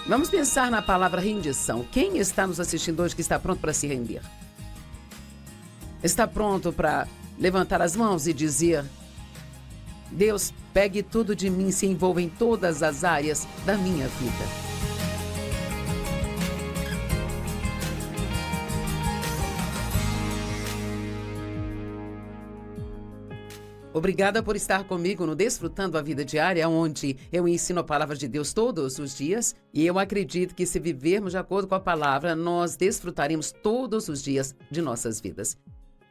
Vamos pensar na palavra rendição. Quem está nos assistindo hoje que está pronto para se render? Está pronto para levantar as mãos e dizer: Deus, pegue tudo de mim, se envolva em todas as áreas da minha vida. Obrigada por estar comigo no Desfrutando a Vida Diária, onde eu ensino a palavra de Deus todos os dias. E eu acredito que, se vivermos de acordo com a palavra, nós desfrutaremos todos os dias de nossas vidas.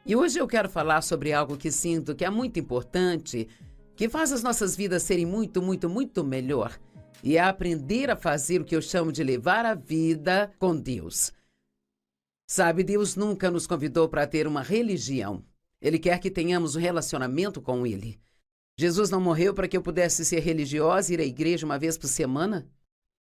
E hoje eu quero falar sobre algo que sinto que é muito importante, que faz as nossas vidas serem muito, muito, muito melhor. E é aprender a fazer o que eu chamo de levar a vida com Deus. Sabe, Deus nunca nos convidou para ter uma religião. Ele quer que tenhamos um relacionamento com Ele. Jesus não morreu para que eu pudesse ser religiosa, ir à igreja uma vez por semana,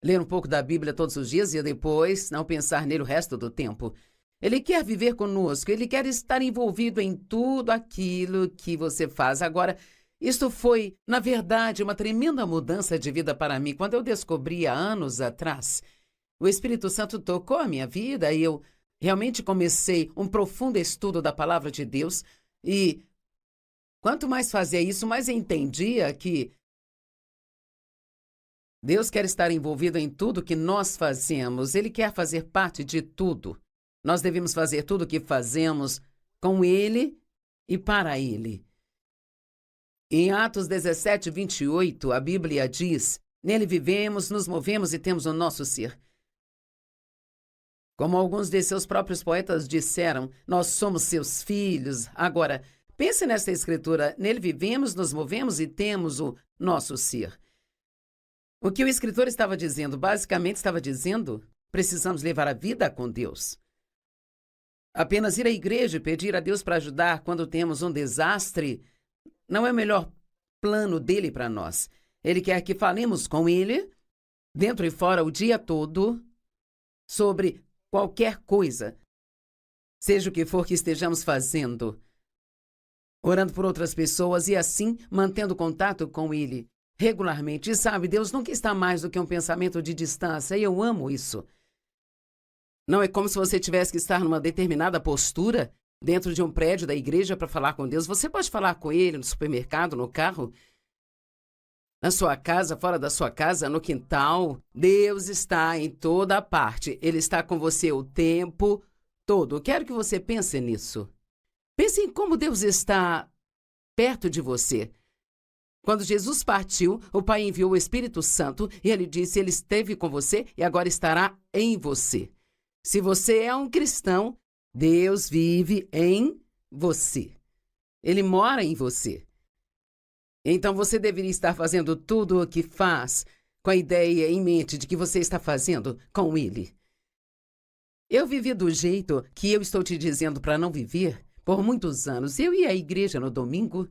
ler um pouco da Bíblia todos os dias e depois não pensar nele o resto do tempo. Ele quer viver conosco, Ele quer estar envolvido em tudo aquilo que você faz. Agora, isto foi, na verdade, uma tremenda mudança de vida para mim. Quando eu descobri há anos atrás, o Espírito Santo tocou a minha vida e eu realmente comecei um profundo estudo da Palavra de Deus. E quanto mais fazia isso, mais entendia que Deus quer estar envolvido em tudo que nós fazemos. Ele quer fazer parte de tudo. Nós devemos fazer tudo o que fazemos com Ele e para Ele. Em Atos 17, 28, a Bíblia diz: nele vivemos, nos movemos e temos o nosso ser. Como alguns de seus próprios poetas disseram, nós somos seus filhos. Agora, pense nessa escritura: nele vivemos, nos movemos e temos o nosso ser. O que o escritor estava dizendo? Basicamente estava dizendo: precisamos levar a vida com Deus. Apenas ir à igreja e pedir a Deus para ajudar quando temos um desastre não é o melhor plano dele para nós. Ele quer que falemos com ele, dentro e fora, o dia todo, sobre qualquer coisa, seja o que for que estejamos fazendo, orando por outras pessoas e assim mantendo contato com Ele regularmente. E sabe, Deus nunca está mais do que um pensamento de distância, e eu amo isso. Não é como se você tivesse que estar numa determinada postura dentro de um prédio da igreja para falar com Deus. Você pode falar com Ele no supermercado, no carro, na sua casa, fora da sua casa, no quintal. Deus está em toda parte. Ele está com você o tempo todo. Quero que você pense nisso. Pense em como Deus está perto de você. Quando Jesus partiu, o Pai enviou o Espírito Santo e Ele disse: Ele esteve com você e agora estará em você. Se você é um cristão, Deus vive em você. Ele mora em você. Então você deveria estar fazendo tudo o que faz com a ideia em mente de que você está fazendo com Ele. Eu vivi do jeito que eu estou te dizendo para não viver por muitos anos. Eu ia à igreja no domingo,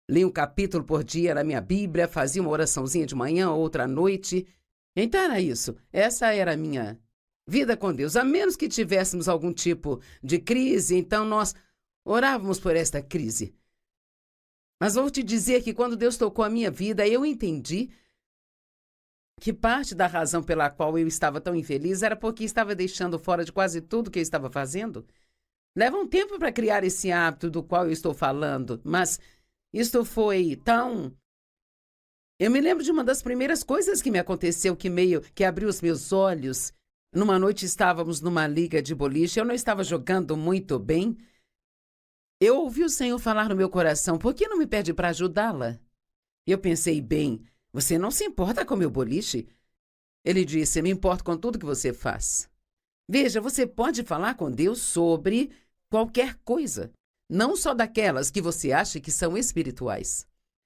li um capítulo por dia na minha Bíblia, fazia uma oraçãozinha de manhã, outra à noite. Então era isso. Essa era a minha vida com Deus. A menos que tivéssemos algum tipo de crise, então nós orávamos por esta crise. Mas vou te dizer que quando Deus tocou a minha vida, eu entendi que parte da razão pela qual eu estava tão infeliz era porque estava deixando fora de quase tudo que eu estava fazendo. Leva um tempo para criar esse hábito do qual eu estou falando, mas isto foi tão... Eu me lembro de uma das primeiras coisas que me aconteceu que abriu os meus olhos. Numa noite estávamos numa liga de boliche, eu não estava jogando muito bem. Eu ouvi o Senhor falar no meu coração: por que não me pede para ajudá-la? Eu pensei: bem, você não se importa com o meu boliche? Ele disse: me importo com tudo que você faz. Veja, você pode falar com Deus sobre qualquer coisa, não só daquelas que você acha que são espirituais.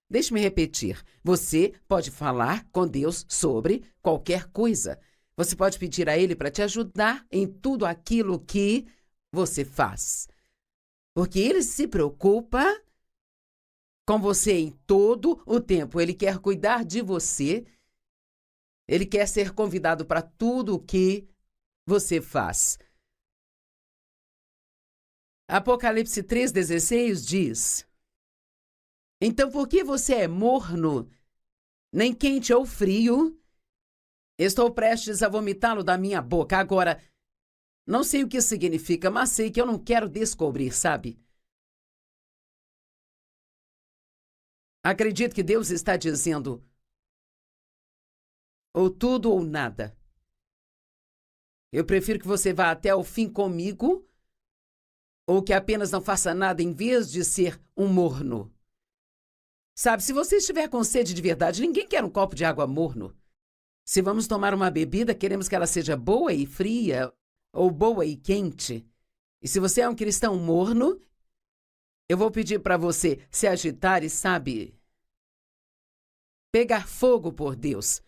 Deixe-me repetir: você pode falar com Deus sobre qualquer coisa. Você pode pedir a Ele para te ajudar em tudo aquilo que você faz. Porque Ele se preocupa com você em todo o tempo. Ele quer cuidar de você. Ele quer ser convidado para tudo o que você faz. Apocalipse 3,16 diz: então, por que você é morno, nem quente ou frio? Estou prestes a vomitá-lo da minha boca. Agora, não sei o que significa, mas sei que eu não quero descobrir, sabe? Acredito que Deus está dizendo ou tudo ou nada. Eu prefiro que você vá até o fim comigo ou que apenas não faça nada em vez de ser um morno. Sabe, se você estiver com sede de verdade, ninguém quer um copo de água morno. Se vamos tomar uma bebida, queremos que ela seja boa e fria ou boa e quente. E se você é um cristão morno, eu vou pedir para você se agitar e, sabe, pegar fogo por Deus.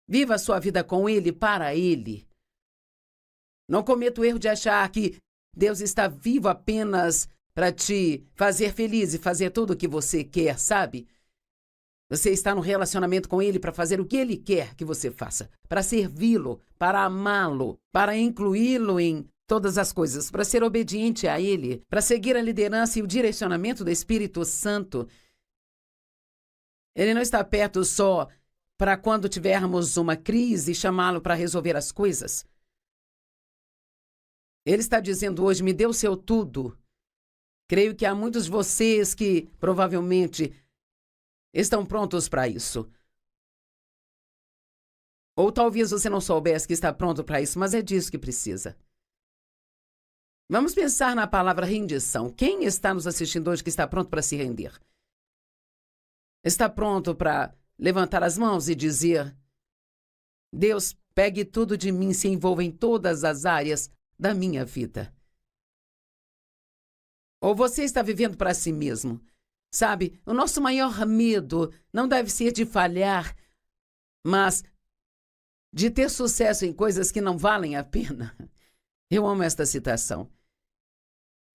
Viva a sua vida com Ele, para Ele. Não cometa o erro de achar que Deus está vivo apenas para te fazer feliz e fazer tudo o que você quer, sabe? Você está no relacionamento com Ele para fazer o que Ele quer que você faça, para servi-lo, para amá-lo, para incluí-lo em todas as coisas, para ser obediente a Ele, para seguir a liderança e o direcionamento do Espírito Santo. Ele não está perto só para quando tivermos uma crise chamá-lo para resolver as coisas. Ele está dizendo hoje, me dê o seu tudo. Creio que há muitos de vocês que provavelmente estão prontos para isso. Ou talvez você não soubesse que está pronto para isso, mas é disso que precisa. Vamos pensar na palavra rendição. Quem está nos assistindo hoje que está pronto para se render? Está pronto para levantar as mãos e dizer: Deus, pegue tudo de mim, se envolva em todas as áreas da minha vida. Ou você está vivendo para si mesmo? Sabe, o nosso maior medo não deve ser de falhar, mas de ter sucesso em coisas que não valem a pena. Eu amo esta citação.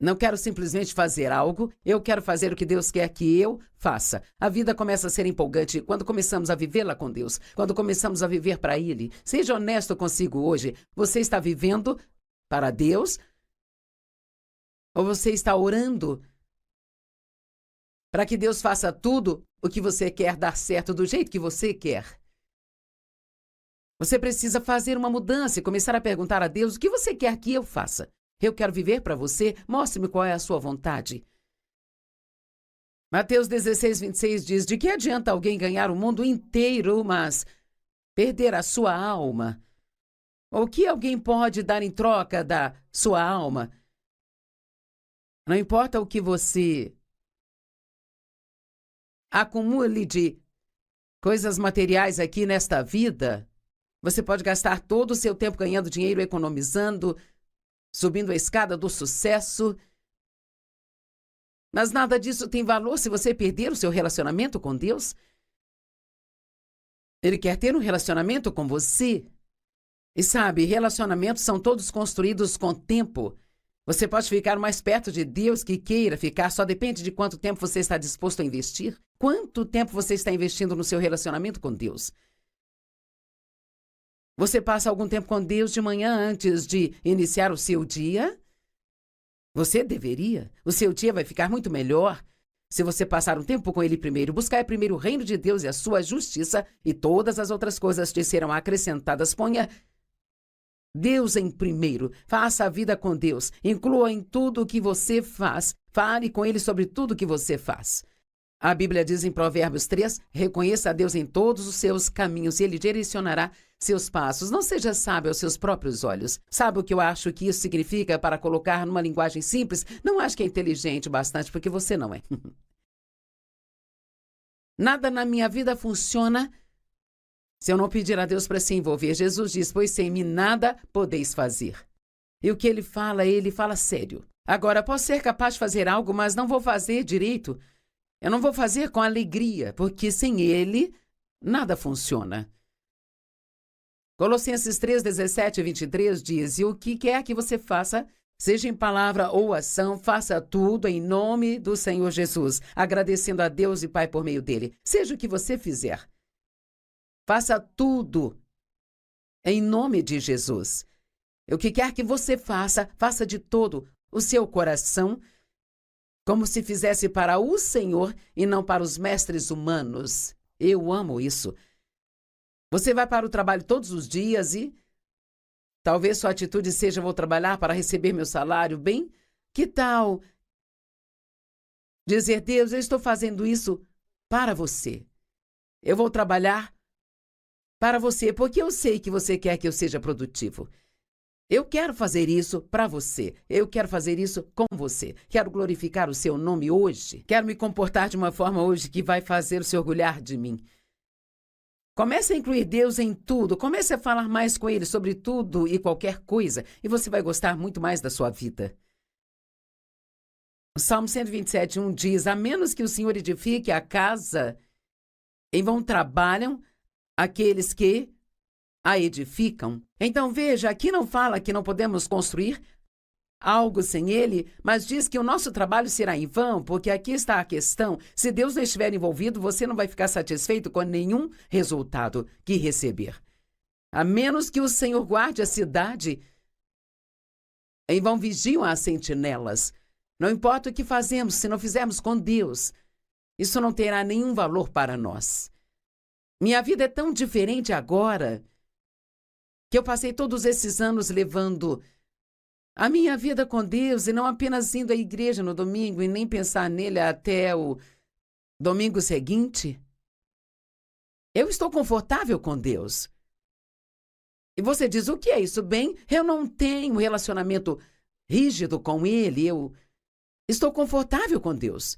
Não quero simplesmente fazer algo, eu quero fazer o que Deus quer que eu faça. A vida começa a ser empolgante quando começamos a vivê-la com Deus, quando começamos a viver para Ele. Seja honesto consigo hoje. Você está vivendo para Deus? Ou você está orando para que Deus faça tudo o que você quer dar certo do jeito que você quer? Você precisa fazer uma mudança e começar a perguntar a Deus: o que você quer que eu faça? Eu quero viver para você, mostre-me qual é a sua vontade. Mateus 16:26 diz: de que adianta alguém ganhar o mundo inteiro, mas perder a sua alma? Ou o que alguém pode dar em troca da sua alma? Não importa o que você acumule de coisas materiais aqui nesta vida, você pode gastar todo o seu tempo ganhando dinheiro, economizando, subindo a escada do sucesso. Mas nada disso tem valor se você perder o seu relacionamento com Deus. Ele quer ter um relacionamento com você. E sabe, relacionamentos são todos construídos com tempo. Você pode ficar mais perto de Deus que queira ficar, só depende de quanto tempo você está disposto a investir. Quanto tempo você está investindo no seu relacionamento com Deus? Você passa algum tempo com Deus de manhã antes de iniciar o seu dia? Você deveria. O seu dia vai ficar muito melhor se você passar um tempo com Ele primeiro. Buscar primeiro o reino de Deus e a sua justiça, e todas as outras coisas te serão acrescentadas. Ponha Deus em primeiro. Faça a vida com Deus. Inclua em tudo o que você faz. Fale com Ele sobre tudo o que você faz. A Bíblia diz em Provérbios 3, reconheça a Deus em todos os seus caminhos e Ele direcionará seus passos. Não seja sábio aos seus próprios olhos. Sabe o que eu acho que isso significa para colocar numa linguagem simples? Não acho que é inteligente bastante, porque você não é. Nada na minha vida funciona se eu não pedir a Deus para se envolver. Jesus diz, pois sem mim nada podeis fazer. E o que ele fala sério. Agora, posso ser capaz de fazer algo, mas não vou fazer direito. Eu não vou fazer com alegria, porque sem ele, nada funciona. Colossenses 3, 17 e 23 diz, e o que quer que você faça, seja em palavra ou ação, faça tudo em nome do Senhor Jesus, agradecendo a Deus e Pai por meio dele. Seja o que você fizer, faça tudo em nome de Jesus. O que quer que você faça, faça de todo o seu coração, como se fizesse para o Senhor e não para os mestres humanos. Eu amo isso. Você vai para o trabalho todos os dias e talvez sua atitude seja: vou trabalhar para receber meu salário. Bem, que tal dizer: Deus, eu estou fazendo isso para você. Eu vou trabalhar para você, porque eu sei que você quer que eu seja produtivo. Eu quero fazer isso para você. Eu quero fazer isso com você. Quero glorificar o seu nome hoje. Quero me comportar de uma forma hoje que vai fazer o se orgulhar de mim. Comece a incluir Deus em tudo. Comece a falar mais com Ele sobre tudo e qualquer coisa. E você vai gostar muito mais da sua vida. O Salmo 127:1 diz: a menos que o Senhor edifique a casa, em vão trabalham aqueles que a edificam. Então veja, aqui não fala que não podemos construir algo sem Ele, mas diz que o nosso trabalho será em vão, porque aqui está a questão: se Deus não estiver envolvido, você não vai ficar satisfeito com nenhum resultado que receber. A menos que o Senhor guarde a cidade, em vão vigiam as sentinelas. Não importa o que fazemos, se não fizermos com Deus, isso não terá nenhum valor para nós. Minha vida é tão diferente agora, que eu passei todos esses anos levando a minha vida com Deus e não apenas indo à igreja no domingo e nem pensar nele até o domingo seguinte. Eu estou confortável com Deus. E você diz: o que é isso? Bem, eu não tenho relacionamento rígido com Ele, eu estou confortável com Deus.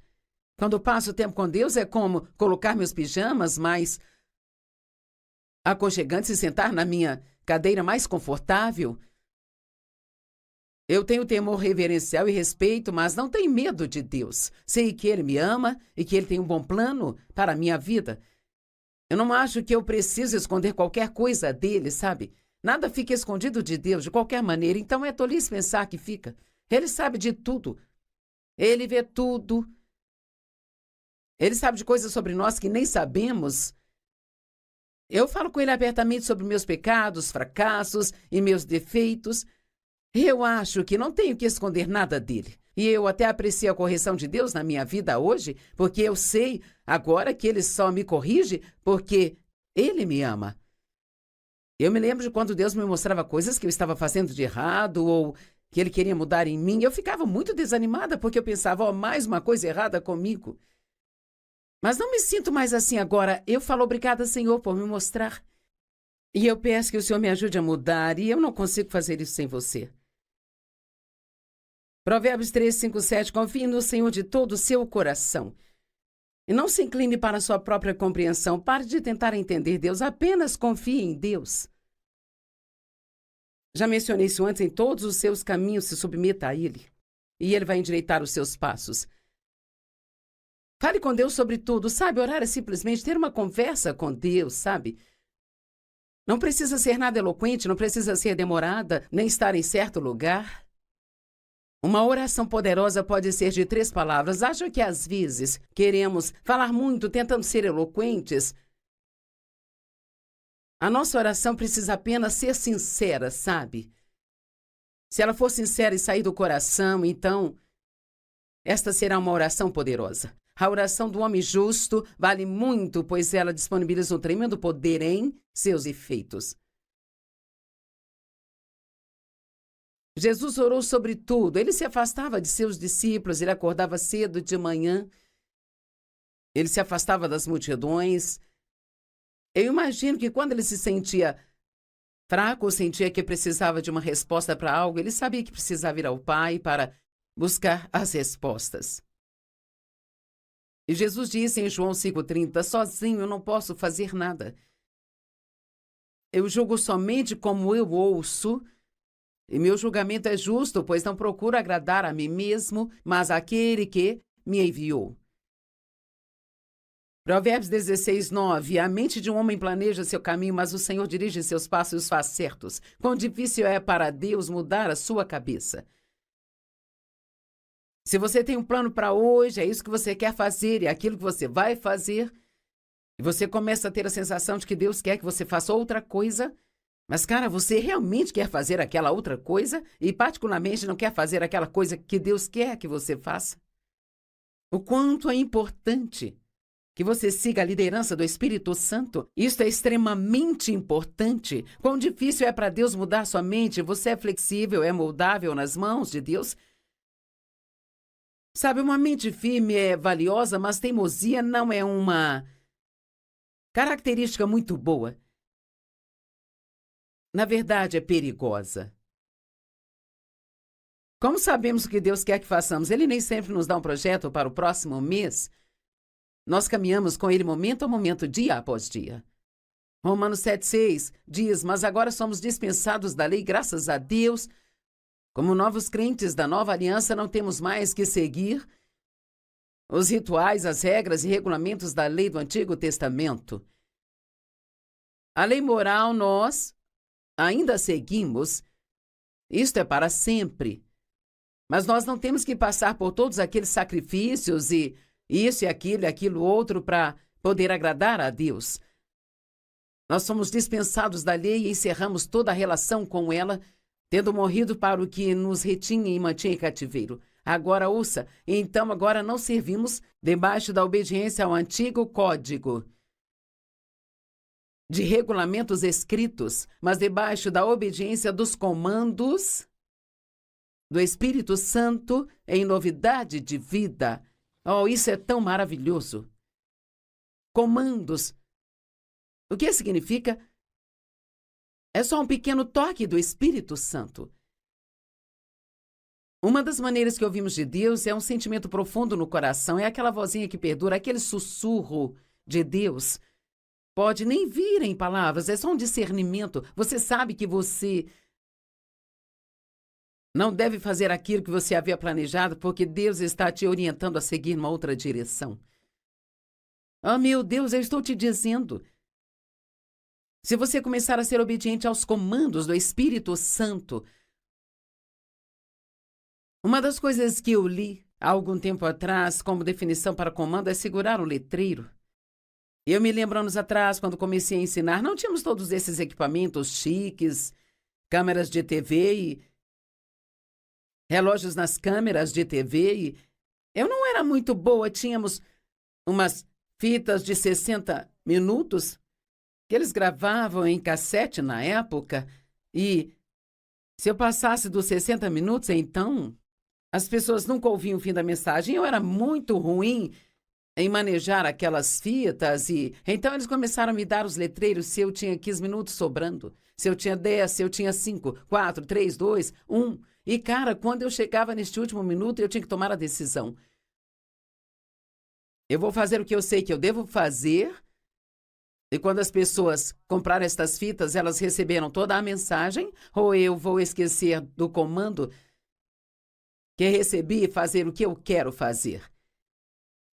Quando passo tempo com Deus é como colocar meus pijamas mais aconchegantes e sentar na minha cadeira mais confortável. Eu tenho temor reverencial e respeito, mas não tenho medo de Deus. Sei que Ele me ama e que Ele tem um bom plano para a minha vida. Eu não acho que eu preciso esconder qualquer coisa dele, sabe? Nada fica escondido de Deus de qualquer maneira, então é tolice pensar que fica. Ele sabe de tudo. Ele vê tudo. Ele sabe de coisas sobre nós que nem sabemos. Eu falo com Ele abertamente sobre meus pecados, fracassos e meus defeitos. Eu acho que não tenho que esconder nada dele. E eu até aprecio a correção de Deus na minha vida hoje, porque eu sei agora que Ele só me corrige porque Ele me ama. Eu me lembro de quando Deus me mostrava coisas que eu estava fazendo de errado ou que Ele queria mudar em mim. Eu ficava muito desanimada porque eu pensava: mais uma coisa errada comigo. Mas não me sinto mais assim agora. Eu falo: obrigada, Senhor, por me mostrar. E eu peço que o Senhor me ajude a mudar, e eu não consigo fazer isso sem você. Provérbios 3:5-7, confie no Senhor de todo o seu coração. E não se incline para a sua própria compreensão. Pare de tentar entender Deus, apenas confie em Deus. Já mencionei isso antes: em todos os seus caminhos se submeta a Ele, e Ele vai endireitar os seus passos. Fale com Deus sobre tudo, sabe? Orar é simplesmente ter uma conversa com Deus, sabe? Não precisa ser nada eloquente, não precisa ser demorada, nem estar em certo lugar. Uma oração poderosa pode ser de 3 palavras. Acho que às vezes queremos falar muito, tentando ser eloquentes. A nossa oração precisa apenas ser sincera, sabe? Se ela for sincera e sair do coração, então esta será uma oração poderosa. A oração do homem justo vale muito, pois ela disponibiliza um tremendo poder em seus efeitos. Jesus orou sobre tudo. Ele se afastava de seus discípulos, ele acordava cedo de manhã, ele se afastava das multidões. Eu imagino que quando ele se sentia fraco ou sentia que precisava de uma resposta para algo, ele sabia que precisava ir ao Pai para buscar as respostas. E Jesus disse em João 5,30, sozinho eu não posso fazer nada. Eu julgo somente como eu ouço, e meu julgamento é justo, pois não procuro agradar a mim mesmo, mas àquele que me enviou. Provérbios 16:9, a mente de um homem planeja seu caminho, mas o Senhor dirige seus passos e os faz certos. Quão difícil é para Deus mudar a sua cabeça. Se você tem um plano para hoje, é isso que você quer fazer, é aquilo que você vai fazer, e você começa a ter a sensação de que Deus quer que você faça outra coisa, mas, cara, você realmente quer fazer aquela outra coisa e, particularmente, não quer fazer aquela coisa que Deus quer que você faça? O quanto é importante que você siga a liderança do Espírito Santo. Isso é extremamente importante. Quão difícil é para Deus mudar sua mente. Você é flexível, é moldável nas mãos de Deus. Sabe, uma mente firme é valiosa, mas teimosia não é uma característica muito boa. Na verdade, é perigosa. Como sabemos o que Deus quer que façamos? Ele nem sempre nos dá um projeto para o próximo mês. Nós caminhamos com Ele momento a momento, dia após dia. Romanos 7,6 diz, mas agora somos dispensados da lei, graças a Deus. Como novos crentes da nova aliança, não temos mais que seguir os rituais, as regras e regulamentos da lei do Antigo Testamento. A lei moral nós ainda seguimos. Isto é para sempre. Mas nós não temos que passar por todos aqueles sacrifícios e isso e aquilo outro para poder agradar a Deus. Nós somos dispensados da lei e encerramos toda a relação com ela, tendo morrido para o que nos retinha e mantinha em cativeiro. Agora ouça, então agora não servimos debaixo da obediência ao antigo código de regulamentos escritos, mas debaixo da obediência dos comandos do Espírito Santo em novidade de vida. Oh, isso é tão maravilhoso. Comandos. O que significa? É só um pequeno toque do Espírito Santo. Uma das maneiras que ouvimos de Deus é um sentimento profundo no coração, é aquela vozinha que perdura, aquele sussurro de Deus. Pode nem vir em palavras, é só um discernimento. Você sabe que você não deve fazer aquilo que você havia planejado, porque Deus está te orientando a seguir uma outra direção. Oh, meu Deus, eu estou te dizendo. Se você começar a ser obediente aos comandos do Espírito Santo. Uma das coisas que eu li há algum tempo atrás como definição para comando é segurar um letreiro. Eu me lembro anos atrás, quando comecei a ensinar, não tínhamos todos esses equipamentos chiques, câmeras de TV e relógios nas câmeras de TV e eu não era muito boa. Tínhamos umas fitas de 60 minutos que eles gravavam em cassete na época e se eu passasse dos 60 minutos, então as pessoas nunca ouviam o fim da mensagem. Eu era muito ruim em manejar aquelas fitas e então eles começaram a me dar os letreiros se eu tinha 15 minutos sobrando, se eu tinha 10, se eu tinha 5, 4, 3, 2, 1. E, cara, quando eu chegava neste último minuto, eu tinha que tomar a decisão. Eu vou fazer o que eu sei que eu devo fazer. E quando as pessoas compraram estas fitas, elas receberam toda a mensagem, ou eu vou esquecer do comando que recebi e fazer o que eu quero fazer.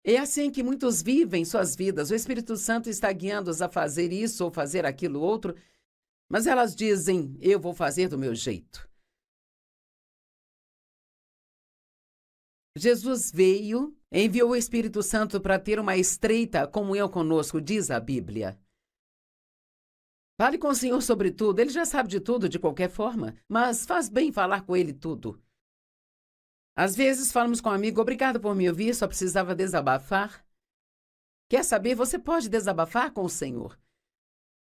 É assim que muitos vivem suas vidas. O Espírito Santo está guiando-os a fazer isso ou fazer aquilo outro, mas elas dizem, eu vou fazer do meu jeito. Jesus veio, enviou o Espírito Santo para ter uma estreita comunhão conosco, diz a Bíblia. Fale com o Senhor sobre tudo, Ele já sabe de tudo de qualquer forma, mas faz bem falar com Ele tudo. Às vezes falamos com um amigo, obrigado por me ouvir, só precisava desabafar. Quer saber? Você pode desabafar com o Senhor.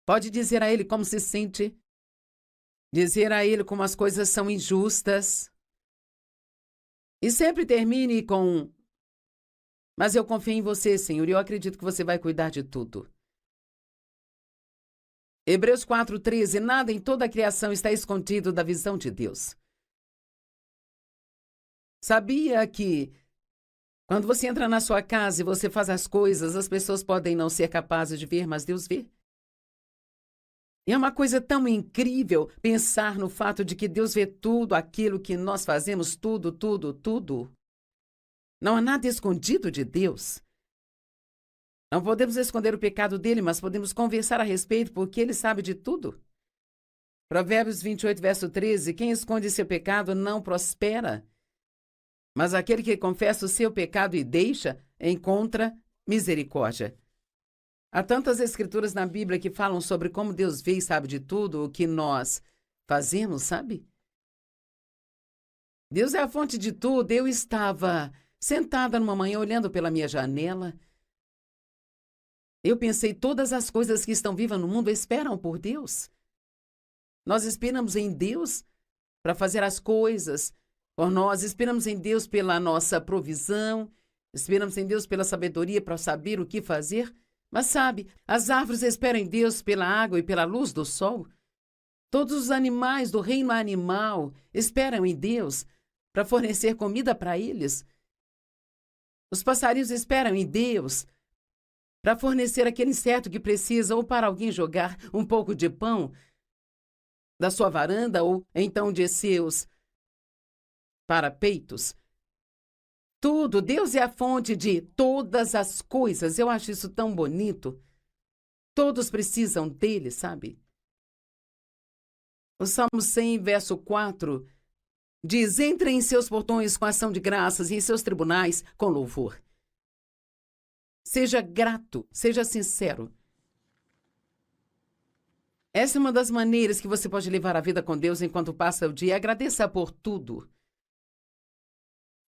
Pode dizer a Ele como se sente, dizer a Ele como as coisas são injustas. E sempre termine com, mas eu confio em você, Senhor, e eu acredito que você vai cuidar de tudo. Hebreus 4,13, nada em toda a criação está escondido da visão de Deus. Sabia que quando você entra na sua casa e você faz as coisas, as pessoas podem não ser capazes de ver, mas Deus vê? E é uma coisa tão incrível pensar no fato de que Deus vê tudo aquilo que nós fazemos, tudo, tudo, tudo. Não há nada escondido de Deus. Não podemos esconder o pecado dele, mas podemos conversar a respeito porque ele sabe de tudo. Provérbios 28, verso 13, quem esconde seu pecado não prospera, mas aquele que confessa o seu pecado e deixa, encontra misericórdia. Há tantas escrituras na Bíblia que falam sobre como Deus vê e sabe de tudo o que nós fazemos, sabe? Deus é a fonte de tudo. Eu estava sentada numa manhã olhando pela minha janela Eu pensei, todas as coisas que estão vivas no mundo esperam por Deus. Nós esperamos em Deus para fazer as coisas por nós, esperamos em Deus pela nossa provisão, esperamos em Deus pela sabedoria para saber o que fazer. Mas sabe, as árvores esperam em Deus pela água e pela luz do sol. Todos os animais do reino animal esperam em Deus para fornecer comida para eles. Os passarinhos esperam em Deus para fornecer aquele inseto que precisa, ou para alguém jogar um pouco de pão da sua varanda, ou então de seus parapeitos. Tudo, Deus é a fonte de todas as coisas. Eu acho isso tão bonito. Todos precisam dele, sabe? O Salmo 100, verso 4, diz: entre em seus portões com ação de graças e em seus tribunais com louvor. Seja grato, seja sincero. Essa é uma das maneiras que você pode levar a vida com Deus enquanto passa o dia. Agradeça por tudo.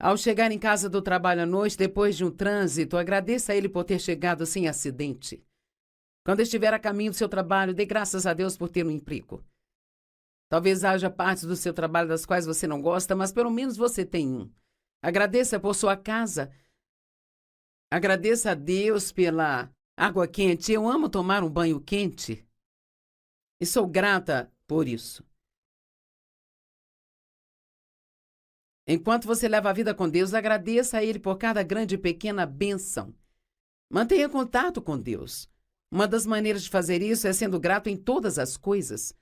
Ao chegar em casa do trabalho à noite, depois de um trânsito, agradeça a Ele por ter chegado sem acidente. Quando estiver a caminho do seu trabalho, dê graças a Deus por ter um emprego. Talvez haja partes do seu trabalho das quais você não gosta, mas pelo menos você tem um. Agradeça por sua casa. Agradeça a Deus pela água quente. Eu amo tomar um banho quente e sou grata por isso. Enquanto você leva a vida com Deus, agradeça a Ele por cada grande e pequena bênção. Mantenha contato com Deus. Uma das maneiras de fazer isso é sendo grato em todas as coisas.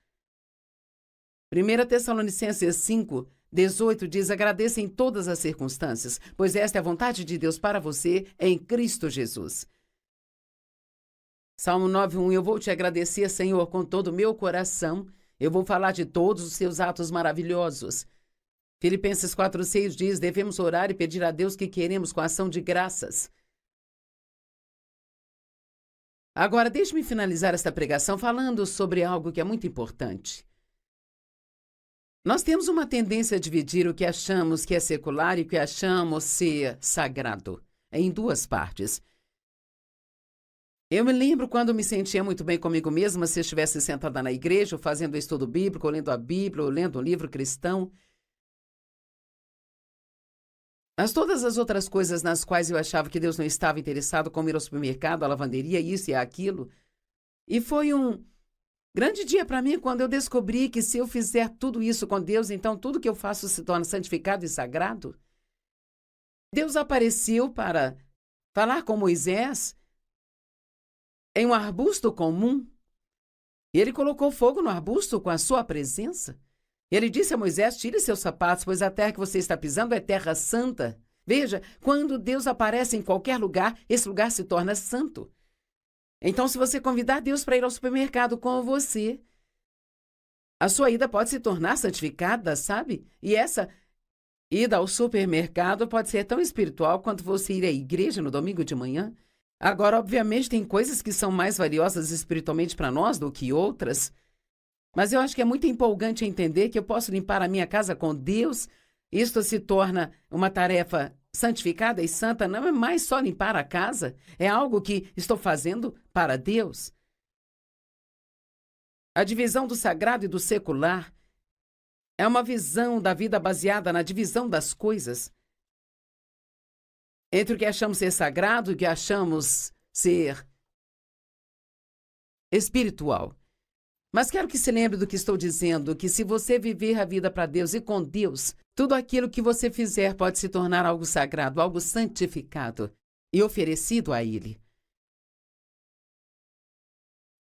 1 Tessalonicenses 5, 18 diz: agradeça em todas as circunstâncias, pois esta é a vontade de Deus para você em Cristo Jesus. Salmo 9:1: eu vou te agradecer, Senhor, com todo o meu coração. Eu vou falar de todos os seus atos maravilhosos. Filipenses 4:6 diz: devemos orar e pedir a Deus que queremos com ação de graças. Agora, deixe-me finalizar esta pregação falando sobre algo que é muito importante. Nós temos uma tendência a dividir o que achamos que é secular e o que achamos ser sagrado, em duas partes. Eu me lembro quando me sentia muito bem comigo mesma se estivesse sentada na igreja, ou fazendo estudo bíblico, ou lendo a Bíblia, ou lendo um livro cristão. Mas todas as outras coisas nas quais eu achava que Deus não estava interessado, como ir ao supermercado, à lavanderia, isso e aquilo. E foi um grande dia para mim quando eu descobri que se eu fizer tudo isso com Deus, então tudo que eu faço se torna santificado e sagrado. Deus apareceu para falar com Moisés em um arbusto comum. E ele colocou fogo no arbusto com a sua presença. Ele disse a Moisés: tire seus sapatos, pois a terra que você está pisando é terra santa. Veja, quando Deus aparece em qualquer lugar, esse lugar se torna santo. Então, se você convidar Deus para ir ao supermercado com você, a sua ida pode se tornar santificada, sabe? E essa ida ao supermercado pode ser tão espiritual quanto você ir à igreja no domingo de manhã. Agora, obviamente, tem coisas que são mais valiosas espiritualmente para nós do que outras, mas eu acho que é muito empolgante entender que eu posso limpar a minha casa com Deus. Isto se torna uma tarefa santificada e santa. Não é mais só limpar a casa, é algo que estou fazendo para Deus. A divisão do sagrado e do secular é uma visão da vida baseada na divisão das coisas. Entre o que achamos ser sagrado e o que achamos ser espiritual. Mas quero que se lembre do que estou dizendo, que se você viver a vida para Deus e com Deus, tudo aquilo que você fizer pode se tornar algo sagrado, algo santificado e oferecido a Ele.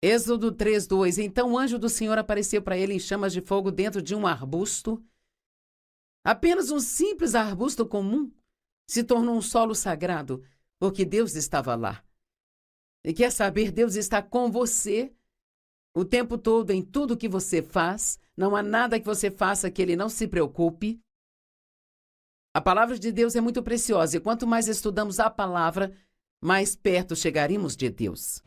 Êxodo 3:2. Então o anjo do Senhor apareceu para ele em chamas de fogo dentro de um arbusto. Apenas um simples arbusto comum se tornou um solo sagrado, porque Deus estava lá. E quer saber, Deus está com você o tempo todo, em tudo que você faz. Não há nada que você faça que Ele não se preocupe. A palavra de Deus é muito preciosa, e quanto mais estudamos a palavra, mais perto chegaremos de Deus.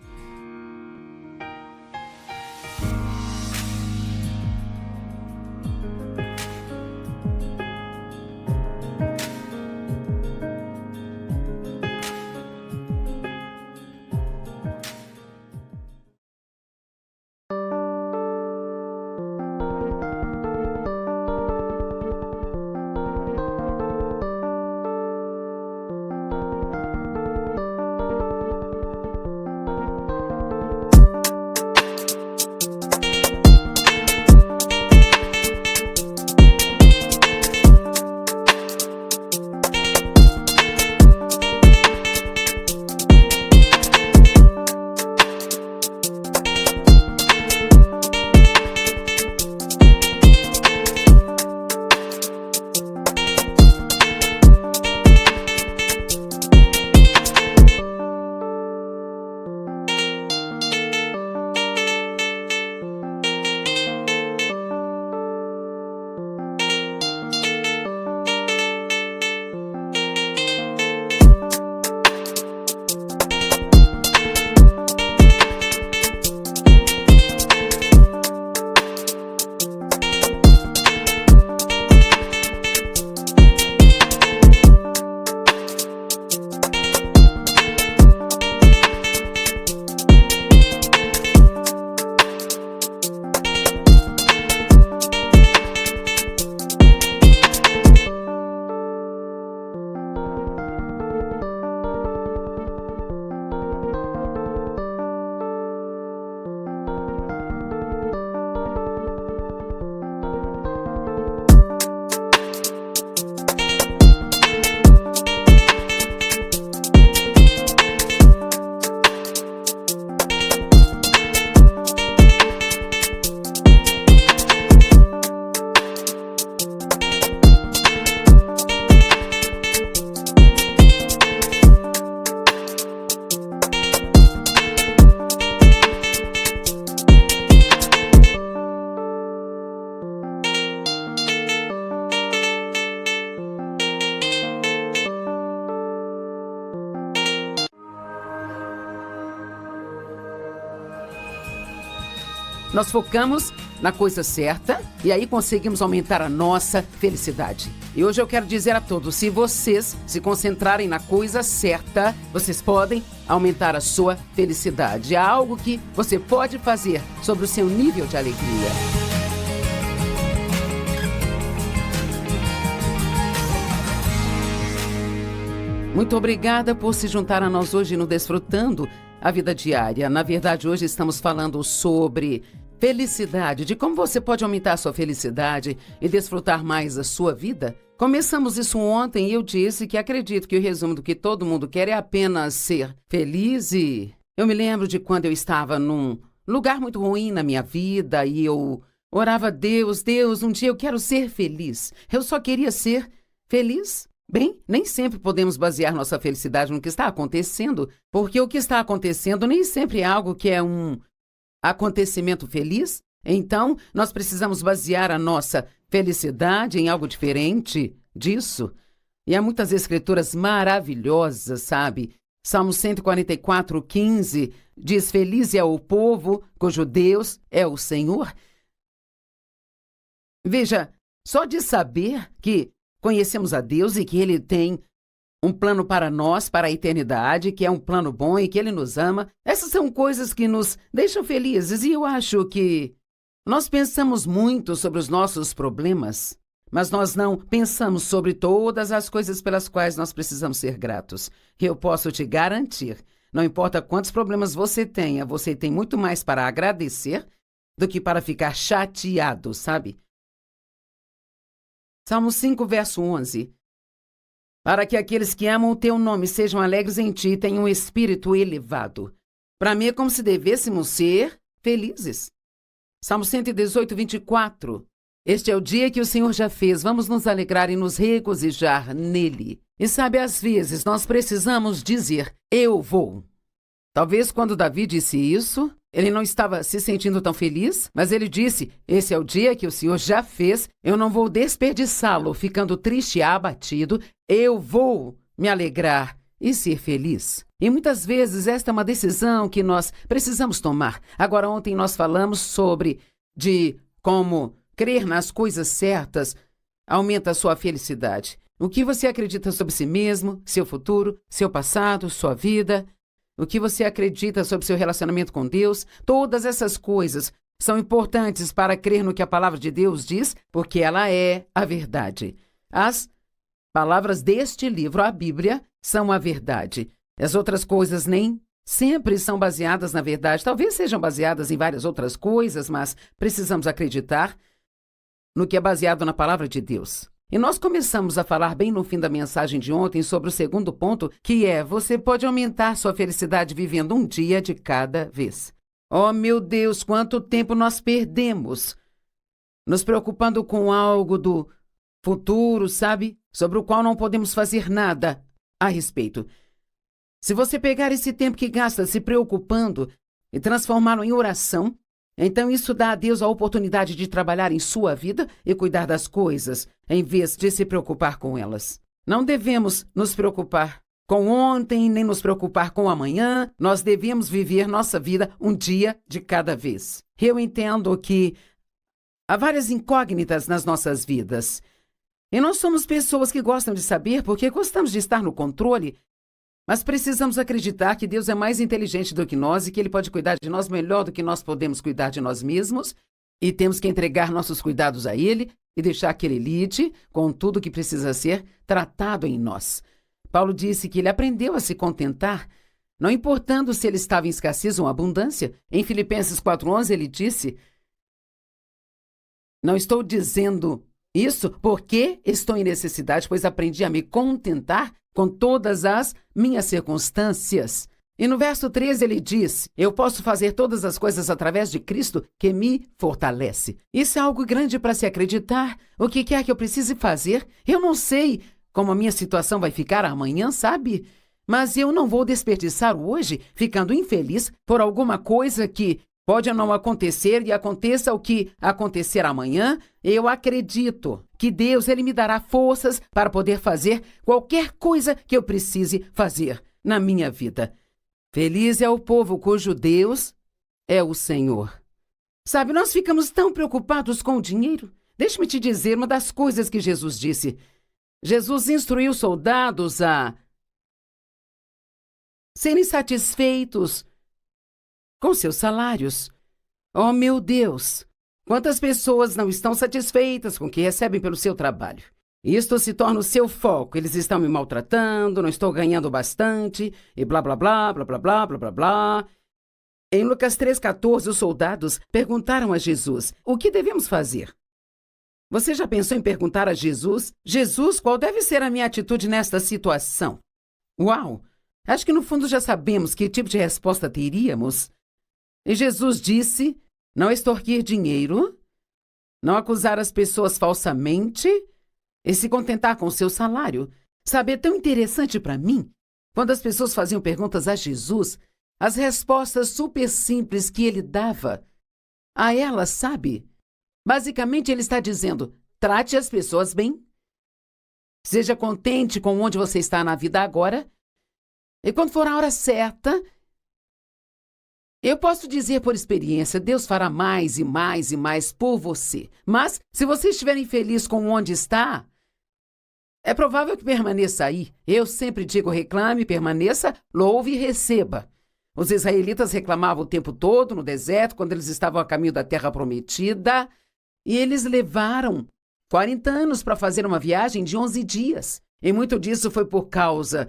nós focamos na coisa certa e aí conseguimos aumentar a nossa felicidade. E hoje eu quero dizer a todos, se vocês se concentrarem na coisa certa, vocês podem aumentar a sua felicidade. Há algo que você pode fazer sobre o seu nível de alegria. Muito obrigada por se juntar a nós hoje no Desfrutando a Vida Diária. Na verdade, hoje estamos falando sobre felicidade, de como você pode aumentar a sua felicidade e desfrutar mais a sua vida. Começamos isso ontem e eu disse que acredito que o resumo do que todo mundo quer é apenas ser feliz. E eu me lembro de quando eu estava num lugar muito ruim na minha vida e eu orava a Deus, um dia eu quero ser feliz. Eu só queria ser feliz. Bem, nem sempre podemos basear nossa felicidade no que está acontecendo, porque o que está acontecendo nem sempre é algo que é um acontecimento feliz. Então, nós precisamos basear a nossa felicidade em algo diferente disso. E há muitas escrituras maravilhosas, sabe? Salmo 144:15 diz: Feliz é o povo cujo Deus é o Senhor. Veja, só de saber que conhecemos a Deus e que Ele tem um plano para nós, para a eternidade, que é um plano bom e que Ele nos ama. Essas são coisas que nos deixam felizes e eu acho que nós pensamos muito sobre os nossos problemas, mas nós não pensamos sobre todas as coisas pelas quais nós precisamos ser gratos. Eu posso te garantir, não importa quantos problemas você tenha, você tem muito mais para agradecer do que para ficar chateado, sabe? Salmo 5, verso 11. Para que aqueles que amam o teu nome sejam alegres em ti e tenham um espírito elevado. Para mim é como se devêssemos ser felizes. Salmo 118, 24. Este é o dia que o Senhor já fez. Vamos nos alegrar e nos regozijar nele. E sabe, às vezes nós precisamos dizer, eu vou. Talvez quando Davi disse isso, ele não estava se sentindo tão feliz, mas ele disse, esse é o dia que o Senhor já fez, eu não vou desperdiçá-lo, ficando triste e abatido, eu vou me alegrar e ser feliz. E muitas vezes esta é uma decisão que nós precisamos tomar. Agora, ontem nós falamos sobre de como crer nas coisas certas aumenta a sua felicidade. O que você acredita sobre si mesmo, seu futuro, seu passado, sua vida, o que você acredita sobre seu relacionamento com Deus, todas essas coisas são importantes para crer no que a palavra de Deus diz, porque ela é a verdade. As palavras deste livro, a Bíblia, são a verdade. As outras coisas nem sempre são baseadas na verdade. Talvez sejam baseadas em várias outras coisas, mas precisamos acreditar no que é baseado na palavra de Deus. E nós começamos a falar bem no fim da mensagem de ontem sobre o segundo ponto, que é, você pode aumentar sua felicidade vivendo um dia de cada vez. Oh, meu Deus, quanto tempo nós perdemos nos preocupando com algo do futuro, sabe? Sobre o qual não podemos fazer nada a respeito. Se você pegar esse tempo que gasta se preocupando e transformá-lo em oração, então isso dá a Deus a oportunidade de trabalhar em sua vida e cuidar das coisas, em vez de se preocupar com elas. Não devemos nos preocupar com ontem, nem nos preocupar com amanhã. Nós devemos viver nossa vida um dia de cada vez. Eu entendo que há várias incógnitas nas nossas vidas. E nós somos pessoas que gostam de saber porque gostamos de estar no controle. Mas precisamos acreditar que Deus é mais inteligente do que nós e que Ele pode cuidar de nós melhor do que nós podemos cuidar de nós mesmos. E temos que entregar nossos cuidados a Ele e deixar que Ele lide com tudo que precisa ser tratado em nós. Paulo disse que ele aprendeu a se contentar, não importando se ele estava em escassez ou abundância. Em Filipenses 4:11 ele disse, não estou dizendo isso porque estou em necessidade, pois aprendi a me contentar com todas as minhas circunstâncias. E no verso 13 ele diz, eu posso fazer todas as coisas através de Cristo que me fortalece. Isso é algo grande para se acreditar. O que quer que eu precise fazer? Eu não sei como a minha situação vai ficar amanhã, sabe? Mas eu não vou desperdiçar o hoje ficando infeliz por alguma coisa que pode não acontecer e aconteça o que acontecer amanhã. Eu acredito que Deus ele me dará forças para poder fazer qualquer coisa que eu precise fazer na minha vida. Feliz é o povo cujo Deus é o Senhor. Sabe, nós ficamos tão preocupados com o dinheiro. Deixe-me te dizer uma das coisas que Jesus disse. Jesus instruiu os soldados a serem satisfeitos com seus salários. Oh, meu Deus! Quantas pessoas não estão satisfeitas com o que recebem pelo seu trabalho? Isto se torna o seu foco. Eles estão me maltratando, não estou ganhando bastante, e blá, blá, blá, blá, blá, blá, blá, blá, blá. Em Lucas 3,14, os soldados perguntaram a Jesus, o que devemos fazer? Você já pensou em perguntar a Jesus, Jesus, qual deve ser a minha atitude nesta situação? Uau! Acho que no fundo já sabemos que tipo de resposta teríamos. E Jesus disse, não extorquir dinheiro, não acusar as pessoas falsamente e se contentar com o seu salário. Sabe, é tão interessante para mim, quando as pessoas faziam perguntas a Jesus, as respostas super simples que ele dava a elas, sabe? Basicamente, ele está dizendo, trate as pessoas bem, seja contente com onde você está na vida agora, e quando for a hora certa, eu posso dizer por experiência, Deus fará mais e mais e mais por você. Mas, se você estiver infeliz com onde está, é provável que permaneça aí. Eu sempre digo, reclame, permaneça, louve e receba. Os israelitas reclamavam o tempo todo no deserto, quando eles estavam a caminho da terra prometida, e eles levaram 40 anos para fazer uma viagem de 11 dias. E muito disso foi por causa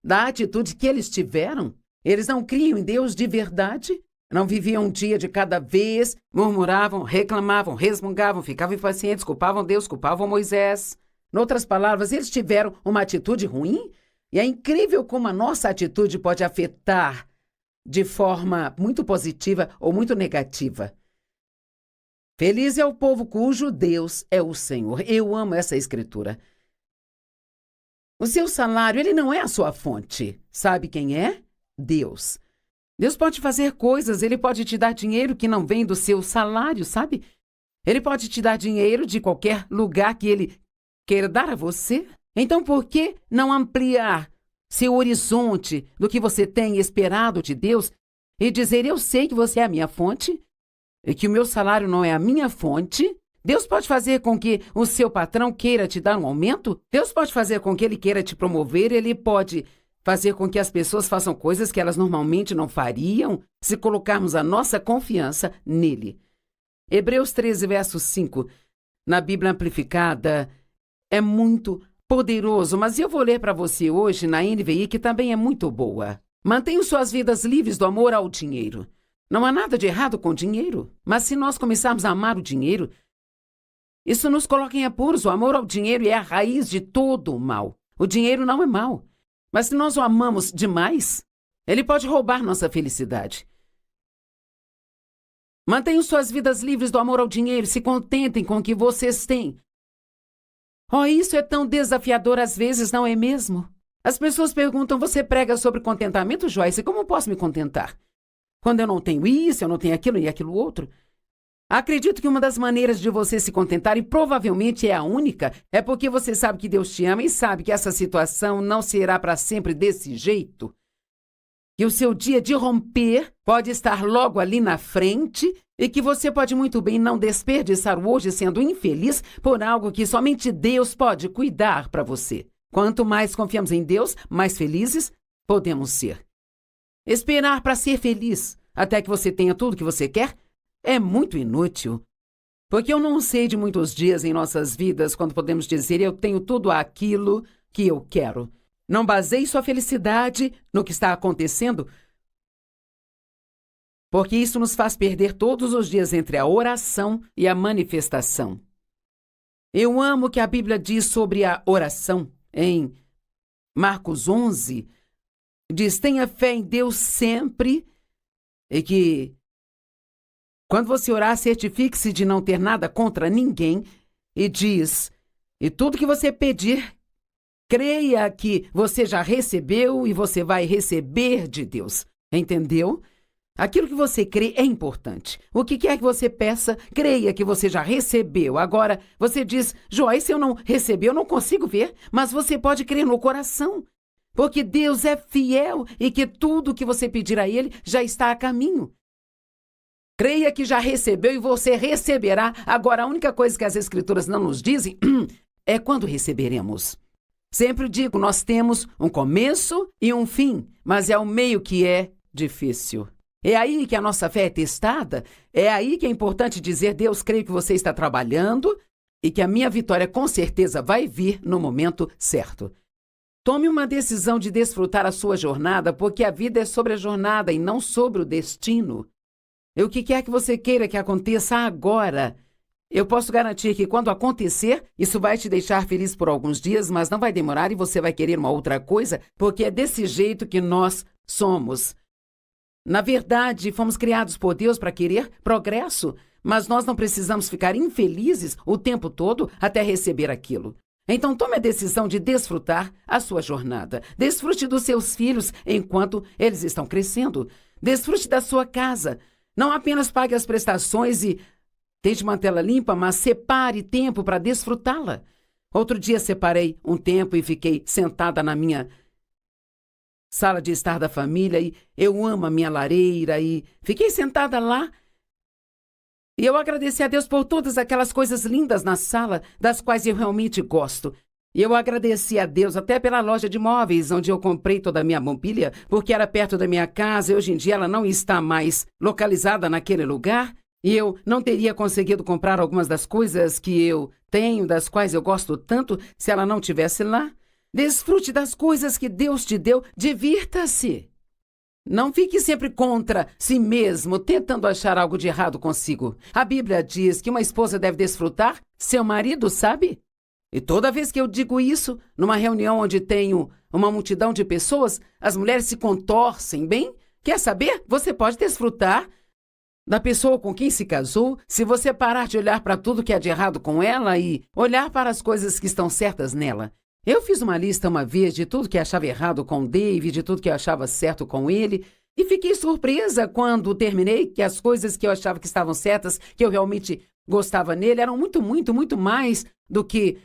da atitude que eles tiveram. Eles não criam em Deus de verdade, não viviam um dia de cada vez, murmuravam, reclamavam, resmungavam, ficavam impacientes, culpavam Deus, culpavam Moisés. Em outras palavras, eles tiveram uma atitude ruim, e é incrível como a nossa atitude pode afetar de forma muito positiva ou muito negativa. Feliz é o povo cujo Deus é o Senhor. Eu amo essa escritura. O seu salário, ele não é a sua fonte. Sabe quem é? Deus. Deus pode fazer coisas, ele pode te dar dinheiro que não vem do seu salário, sabe? Ele pode te dar dinheiro de qualquer lugar que ele queira dar a você. Então, por que não ampliar seu horizonte do que você tem esperado de Deus e dizer, eu sei que você é a minha fonte e que o meu salário não é a minha fonte? Deus pode fazer com que o seu patrão queira te dar um aumento? Deus pode fazer com que ele queira te promover? Ele pode fazer com que as pessoas façam coisas que elas normalmente não fariam se colocarmos a nossa confiança nele. Hebreus 13, verso 5, na Bíblia Amplificada, é muito poderoso, mas eu vou ler para você hoje na NVI, que também é muito boa. Mantenham suas vidas livres do amor ao dinheiro. Não há nada de errado com dinheiro, mas se nós começarmos a amar o dinheiro, isso nos coloca em apuros. O amor ao dinheiro é a raiz de todo o mal. O dinheiro não é mau, mas se nós o amamos demais, ele pode roubar nossa felicidade. Mantenham suas vidas livres do amor ao dinheiro, se contentem com o que vocês têm. Oh, isso é tão desafiador às vezes, não é mesmo? As pessoas perguntam, você prega sobre contentamento, Joyce? Como posso me contentar? Quando eu não tenho isso, eu não tenho aquilo e aquilo outro? Acredito que uma das maneiras de você se contentar, e provavelmente é a única, é porque você sabe que Deus te ama e sabe que essa situação não será para sempre desse jeito. Que o seu dia de romper pode estar logo ali na frente e que você pode muito bem não desperdiçar o hoje sendo infeliz por algo que somente Deus pode cuidar para você. Quanto mais confiamos em Deus, mais felizes podemos ser. Esperar para ser feliz até que você tenha tudo que você quer é muito inútil. Porque eu não sei de muitos dias em nossas vidas quando podemos dizer eu tenho tudo aquilo que eu quero. Não baseie sua felicidade no que está acontecendo, porque isso nos faz perder todos os dias entre a oração e a manifestação. Eu amo o que a Bíblia diz sobre a oração. Em Marcos 11, diz, tenha fé em Deus sempre e que quando você orar, certifique-se de não ter nada contra ninguém e diz, e tudo que você pedir, creia que você já recebeu e você vai receber de Deus. Entendeu? Aquilo que você crê é importante. O que quer que você peça, creia que você já recebeu. Agora, você diz, Joyce, eu não recebi, eu não consigo ver, mas você pode crer no coração. Porque Deus é fiel e que tudo que você pedir a Ele já está a caminho. Creia que já recebeu e você receberá. Agora, a única coisa que as Escrituras não nos dizem é quando receberemos. Sempre digo, nós temos um começo e um fim, mas é o meio que é difícil. É aí que a nossa fé é testada, é aí que é importante dizer, Deus, creio que você está trabalhando e que a minha vitória com certeza vai vir no momento certo. Tome uma decisão de desfrutar a sua jornada, porque a vida é sobre a jornada e não sobre o destino. E o que quer que você queira que aconteça agora, eu posso garantir que quando acontecer, isso vai te deixar feliz por alguns dias, mas não vai demorar e você vai querer uma outra coisa, porque é desse jeito que nós somos. Na verdade, fomos criados por Deus para querer progresso, mas nós não precisamos ficar infelizes o tempo todo até receber aquilo. Então tome a decisão de desfrutar a sua jornada. Desfrute dos seus filhos enquanto eles estão crescendo. Desfrute da sua casa. Não apenas pague as prestações e tente mantê-la limpa, mas separe tempo para desfrutá-la. Outro dia separei um tempo e fiquei sentada na minha sala de estar da família e eu amo a minha lareira e fiquei sentada lá. E eu agradeci a Deus por todas aquelas coisas lindas na sala, das quais eu realmente gosto. E eu agradeci a Deus até pela loja de móveis, onde eu comprei toda a minha mobília, porque era perto da minha casa e hoje em dia ela não está mais localizada naquele lugar. E eu não teria conseguido comprar algumas das coisas que eu tenho, das quais eu gosto tanto, se ela não estivesse lá. Desfrute das coisas que Deus te deu, divirta-se. Não fique sempre contra si mesmo, tentando achar algo de errado consigo. A Bíblia diz que uma esposa deve desfrutar seu marido, sabe? E toda vez que eu digo isso, numa reunião onde tenho uma multidão de pessoas, as mulheres se contorcem, bem? Quer saber? Você pode desfrutar da pessoa com quem se casou, se você parar de olhar para tudo que há de errado com ela e olhar para as coisas que estão certas nela. Eu fiz uma lista uma vez de tudo que achava errado com o David, de tudo que eu achava certo com ele, e fiquei surpresa quando terminei que as coisas que eu achava que estavam certas, que eu realmente gostava nele, eram muito mais do que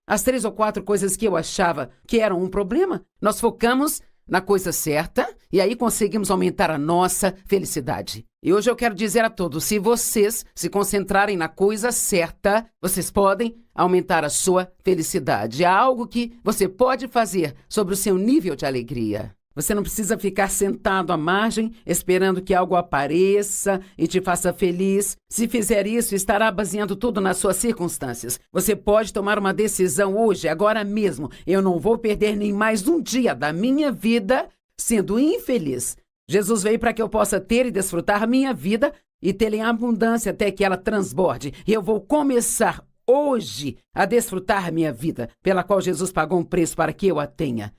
as 3 ou 4 coisas que eu achava que eram um problema. Nós focamos na coisa certa e aí conseguimos aumentar a nossa felicidade. E hoje eu quero dizer a todos, se vocês se concentrarem na coisa certa, vocês podem aumentar a sua felicidade. Há algo que você pode fazer sobre o seu nível de alegria. Você não precisa ficar sentado à margem, esperando que algo apareça e te faça feliz. Se fizer isso, estará baseando tudo nas suas circunstâncias. Você pode tomar uma decisão hoje, agora mesmo. Eu não vou perder nem mais um dia da minha vida sendo infeliz. Jesus veio para que eu possa ter e desfrutar a minha vida e tê-la em abundância até que ela transborde. E eu vou começar hoje a desfrutar a minha vida, pela qual Jesus pagou um preço para que eu a tenha.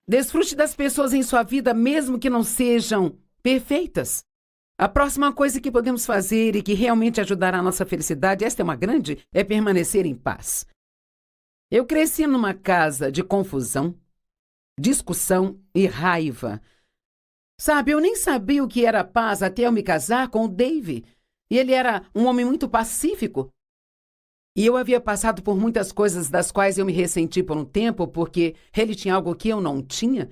Desfrute das pessoas em sua vida, mesmo que não sejam perfeitas. A próxima coisa que podemos fazer e que realmente ajudará a nossa felicidade, esta é uma grande, é permanecer em paz. Eu cresci numa casa de confusão, discussão e raiva. Sabe, eu nem sabia o que era paz até eu me casar com o Dave. E ele era um homem muito pacífico. E eu havia passado por muitas coisas das quais eu me ressenti por um tempo, porque ele tinha algo que eu não tinha.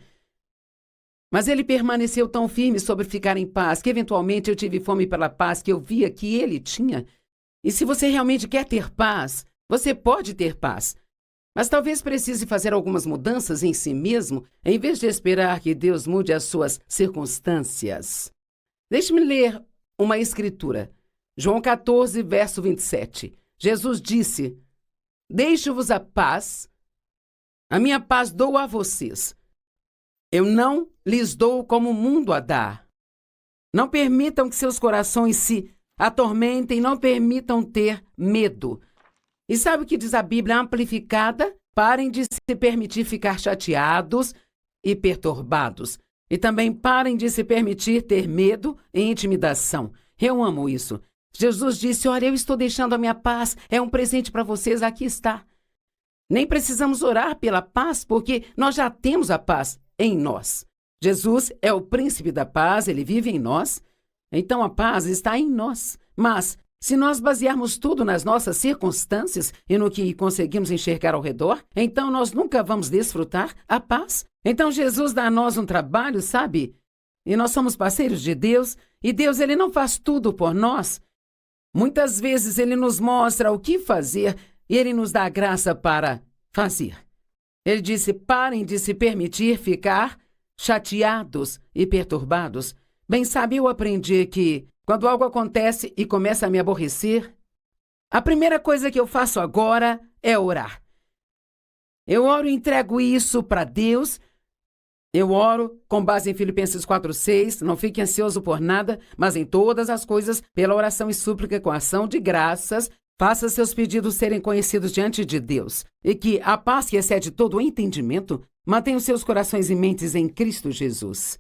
Mas ele permaneceu tão firme sobre ficar em paz, que eventualmente eu tive fome pela paz que eu via que ele tinha. E se você realmente quer ter paz, você pode ter paz. Mas talvez precise fazer algumas mudanças em si mesmo, em vez de esperar que Deus mude as suas circunstâncias. Deixe-me ler uma escritura. João 14, verso 27. Jesus disse, deixo-vos a paz, a minha paz dou a vocês. Eu não lhes dou como o mundo a dá. Não permitam que seus corações se atormentem, não permitam ter medo. E sabe o que diz a Bíblia amplificada? Parem de se permitir ficar chateados e perturbados. E também parem de se permitir ter medo e intimidação. Eu amo isso. Jesus disse, olha, eu estou deixando a minha paz, é um presente para vocês, aqui está. Nem precisamos orar pela paz, porque nós já temos a paz em nós. Jesus é o príncipe da paz, ele vive em nós, então a paz está em nós. Mas, se nós basearmos tudo nas nossas circunstâncias e no que conseguimos enxergar ao redor, então nós nunca vamos desfrutar a paz. Então Jesus dá a nós um trabalho, sabe? E nós somos parceiros de Deus, e Deus ele não faz tudo por nós. Muitas vezes ele nos mostra o que fazer e ele nos dá a graça para fazer. Ele disse: parem de se permitir ficar chateados e perturbados. Bem sabe, eu aprendi que quando algo acontece e começa a me aborrecer, a primeira coisa que eu faço agora é orar. Eu oro e entrego isso para Deus. Eu oro com base em Filipenses 4:6, não fique ansioso por nada, mas em todas as coisas, pela oração e súplica com ação de graças, faça seus pedidos serem conhecidos diante de Deus, e que a paz que excede todo o entendimento mantenha os seus corações e mentes em Cristo Jesus.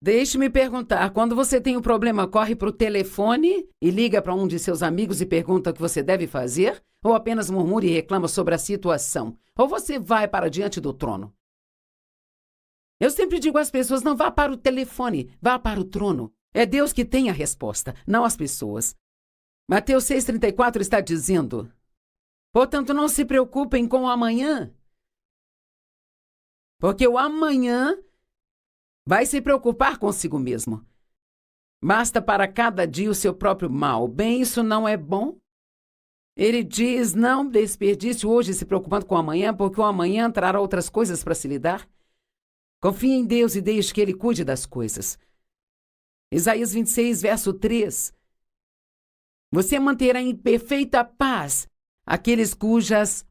Deixe-me perguntar, quando você tem um problema, corre para o telefone e liga para um de seus amigos e pergunta o que você deve fazer? Ou apenas murmura e reclama sobre a situação? Ou você vai para diante do trono? Eu sempre digo às pessoas, não vá para o telefone, vá para o trono. É Deus que tem a resposta, não as pessoas. Mateus 6,34 está dizendo: portanto, não se preocupem com o amanhã, porque o amanhã vai se preocupar consigo mesmo. Basta para cada dia o seu próprio mal. Bem, isso não é bom? Ele diz, não desperdice hoje se preocupando com o amanhã, porque o amanhã trará outras coisas para se lidar. Confie em Deus e deixe que Ele cuide das coisas. Isaías 26, verso 3. Você manterá em perfeita paz aqueles cujas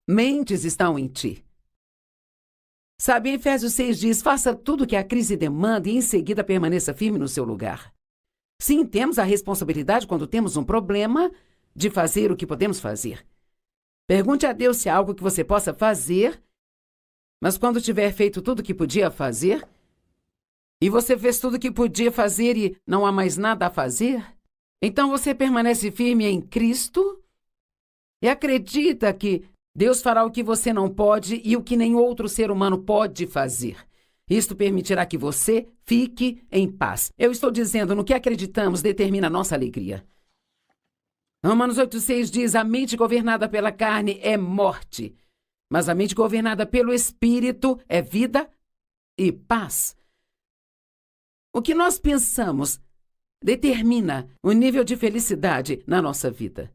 mentes estão em ti. Sabe, Efésios 6 diz, faça tudo o que a crise demanda e em seguida permaneça firme no seu lugar. Sim, temos a responsabilidade quando temos um problema de fazer o que podemos fazer. Pergunte a Deus se há algo que você possa fazer, mas quando tiver feito tudo o que podia fazer, e você fez tudo o que podia fazer e não há mais nada a fazer, então você permanece firme em Cristo e acredita que Deus fará o que você não pode e o que nenhum outro ser humano pode fazer. Isto permitirá que você fique em paz. Eu estou dizendo, no que acreditamos determina a nossa alegria. Romanos 8,6 diz, a mente governada pela carne é morte, mas a mente governada pelo Espírito é vida e paz. O que nós pensamos determina o nível de felicidade na nossa vida.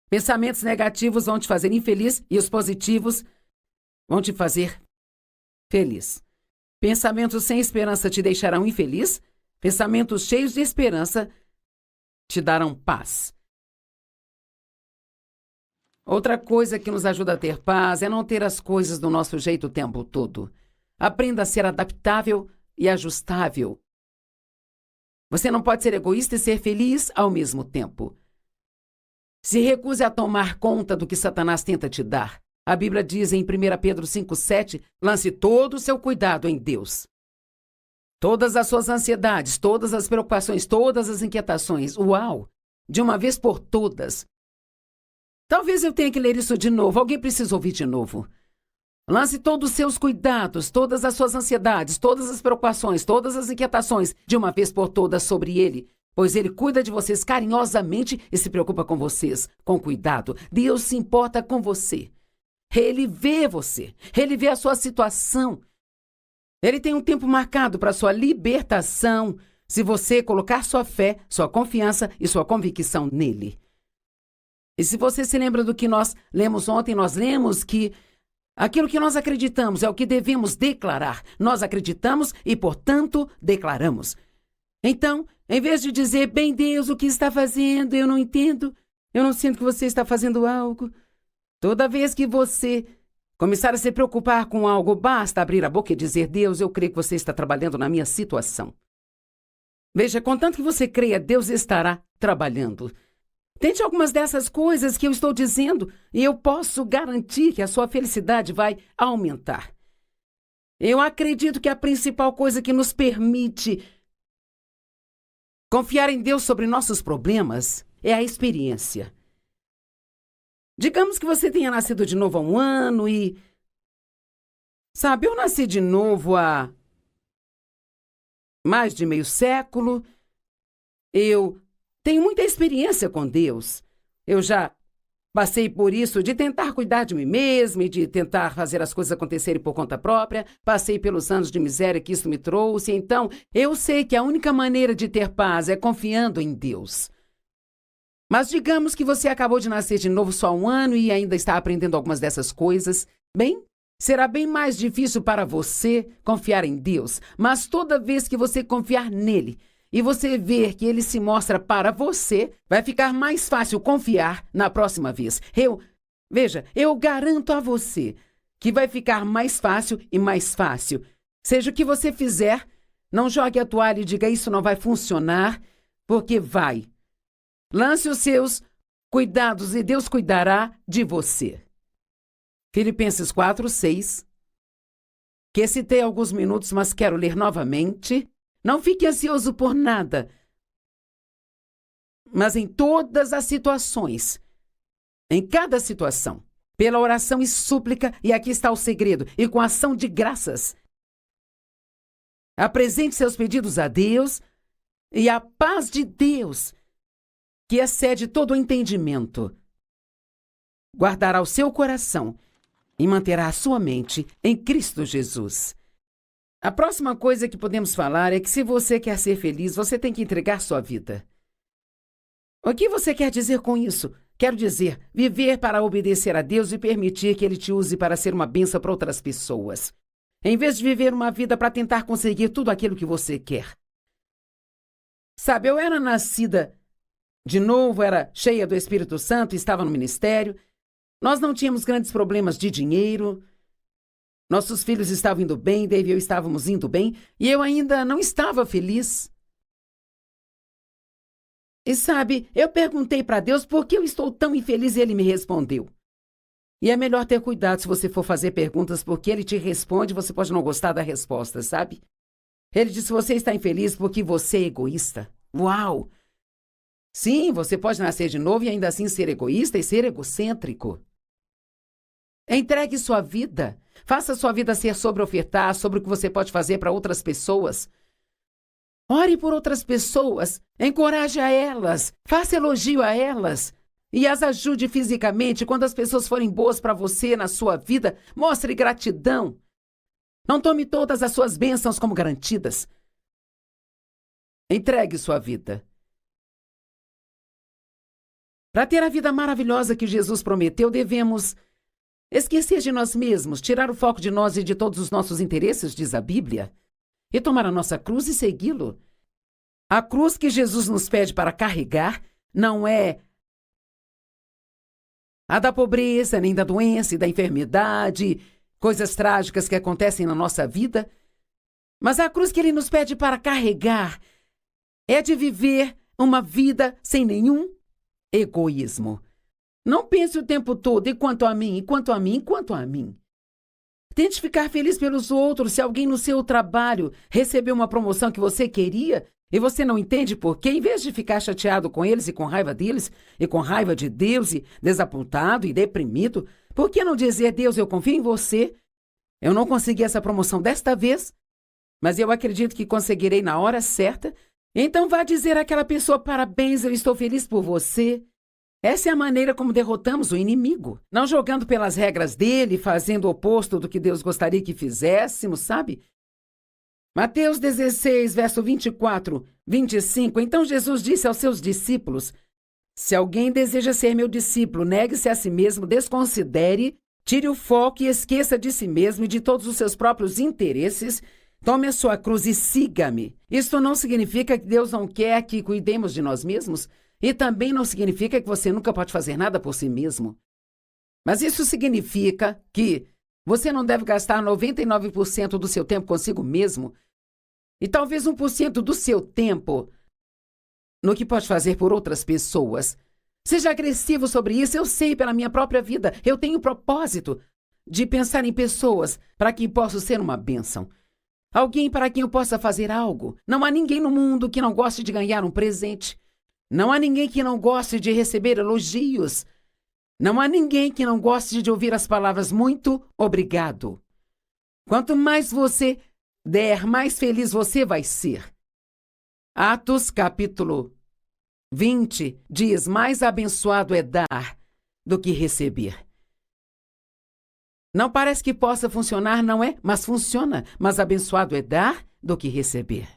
Pensamentos negativos vão te fazer infeliz e os positivos vão te fazer feliz. Pensamentos sem esperança te deixarão infeliz, pensamentos cheios de esperança te darão paz. Outra coisa que nos ajuda a ter paz é não ter as coisas do nosso jeito o tempo todo. Aprenda a ser adaptável e ajustável. Você não pode ser egoísta e ser feliz ao mesmo tempo. Se recuse a tomar conta do que Satanás tenta te dar. A Bíblia diz em 1 Pedro 5,7, lance todo o seu cuidado em Deus. Todas as suas ansiedades, todas as preocupações, todas as inquietações, uau, de uma vez por todas. Talvez eu tenha que ler isso de novo, alguém precisa ouvir de novo. Lance todos os seus cuidados, todas as suas ansiedades, todas as preocupações, todas as inquietações, de uma vez por todas sobre Ele, pois Ele cuida de vocês carinhosamente e se preocupa com vocês, com cuidado. Deus se importa com você. Ele vê você, Ele vê a sua situação. Ele tem um tempo marcado para a sua libertação, se você colocar sua fé, sua confiança e sua convicção nele. E se você se lembra do que nós lemos ontem, nós lemos que aquilo que nós acreditamos é o que devemos declarar. Nós acreditamos e, portanto, declaramos. Então, em vez de dizer, bem Deus, o que está fazendo, eu não entendo, eu não sinto que você está fazendo algo. Toda vez que você começar a se preocupar com algo, basta abrir a boca e dizer, Deus, eu creio que você está trabalhando na minha situação. Veja, contanto que você creia, Deus estará trabalhando. Tente algumas dessas coisas que eu estou dizendo e eu posso garantir que a sua felicidade vai aumentar. Eu acredito que a principal coisa que nos permite confiar em Deus sobre nossos problemas é a experiência. Digamos que você tenha nascido de novo há um ano e... Sabe, eu nasci de novo há mais de meio século. Eu tenho muita experiência com Deus. Eu já Passei por isso de tentar cuidar de mim mesma e de tentar fazer as coisas acontecerem por conta própria. Passei pelos anos de miséria que isso me trouxe. Então, eu sei que a única maneira de ter paz é confiando em Deus. Mas digamos que você acabou de nascer de novo só há um ano e ainda está aprendendo algumas dessas coisas. Bem, será bem mais difícil para você confiar em Deus. Mas toda vez que você confiar nele e você ver que ele se mostra para você, vai ficar mais fácil confiar na próxima vez. Eu garanto a você que vai ficar mais fácil e mais fácil. Seja o que você fizer, não jogue a toalha e diga isso não vai funcionar, porque vai. Lance os seus cuidados e Deus cuidará de você. Filipenses 4:6, que citei há alguns minutos, mas quero ler novamente. Não fique ansioso por nada, mas em todas as situações, em cada situação, pela oração e súplica, e aqui está o segredo, e com ação de graças, apresente seus pedidos a Deus, e a paz de Deus, que excede todo o entendimento, guardará o seu coração e manterá a sua mente em Cristo Jesus. A próxima coisa que podemos falar é que se você quer ser feliz, você tem que entregar sua vida. O que você quer dizer com isso? Quero dizer, viver para obedecer a Deus e permitir que Ele te use para ser uma bênção para outras pessoas, em vez de viver uma vida para tentar conseguir tudo aquilo que você quer. Sabe, eu era nascida de novo, era cheia do Espírito Santo, estava no ministério. Nós não tínhamos grandes problemas de dinheiro. Nossos filhos estavam indo bem, Dave e eu estávamos indo bem, e eu ainda não estava feliz. E sabe, eu perguntei para Deus por que eu estou tão infeliz e Ele me respondeu. E é melhor ter cuidado se você for fazer perguntas, porque Ele te responde e você pode não gostar da resposta, sabe? Ele disse, você está infeliz porque você é egoísta. Uau! Sim, você pode nascer de novo e ainda assim ser egoísta e ser egocêntrico. Entregue sua vida. Faça sua vida ser sobre ofertar, sobre o que você pode fazer para outras pessoas. Ore por outras pessoas, encoraje a elas, faça elogio a elas e as ajude fisicamente. Quando as pessoas forem boas para você na sua vida, mostre gratidão. Não tome todas as suas bênçãos como garantidas. Entregue sua vida. Para ter a vida maravilhosa que Jesus prometeu, devemos esquecer de nós mesmos, tirar o foco de nós e de todos os nossos interesses, diz a Bíblia, e tomar a nossa cruz e segui-lo. A cruz que Jesus nos pede para carregar não é a da pobreza, nem da doença e da enfermidade, coisas trágicas que acontecem na nossa vida, mas a cruz que Ele nos pede para carregar é de viver uma vida sem nenhum egoísmo. Não pense o tempo todo, enquanto a mim, enquanto a mim, enquanto a mim. Tente ficar feliz pelos outros. Se alguém no seu trabalho recebeu uma promoção que você queria e você não entende por quê, em vez de ficar chateado com eles e com raiva deles e com raiva de Deus e desapontado e deprimido, por que não dizer, Deus, eu confio em você, eu não consegui essa promoção desta vez, mas eu acredito que conseguirei na hora certa, então vá dizer àquela pessoa, parabéns, eu estou feliz por você. Essa é a maneira como derrotamos o inimigo. Não jogando pelas regras dele, fazendo o oposto do que Deus gostaria que fizéssemos, sabe? Mateus 16, verso 24, 25. Então Jesus disse aos seus discípulos, se alguém deseja ser meu discípulo, negue-se a si mesmo, desconsidere, tire o foco e esqueça de si mesmo e de todos os seus próprios interesses, tome a sua cruz e siga-me. Isto não significa que Deus não quer que cuidemos de nós mesmos, e também não significa que você nunca pode fazer nada por si mesmo. Mas isso significa que você não deve gastar 99% do seu tempo consigo mesmo e talvez 1% do seu tempo no que pode fazer por outras pessoas. Seja agressivo sobre isso, eu sei pela minha própria vida. Eu tenho o propósito de pensar em pessoas para quem posso ser uma bênção. Alguém para quem eu possa fazer algo. Não há ninguém no mundo que não goste de ganhar um presente. Não há ninguém que não goste de receber elogios. Não há ninguém que não goste de ouvir as palavras muito obrigado. Quanto mais você der, mais feliz você vai ser. Atos capítulo 20 diz, mais abençoado é dar do que receber. Não parece que possa funcionar, não é? Mas funciona. Mas abençoado é dar do que receber.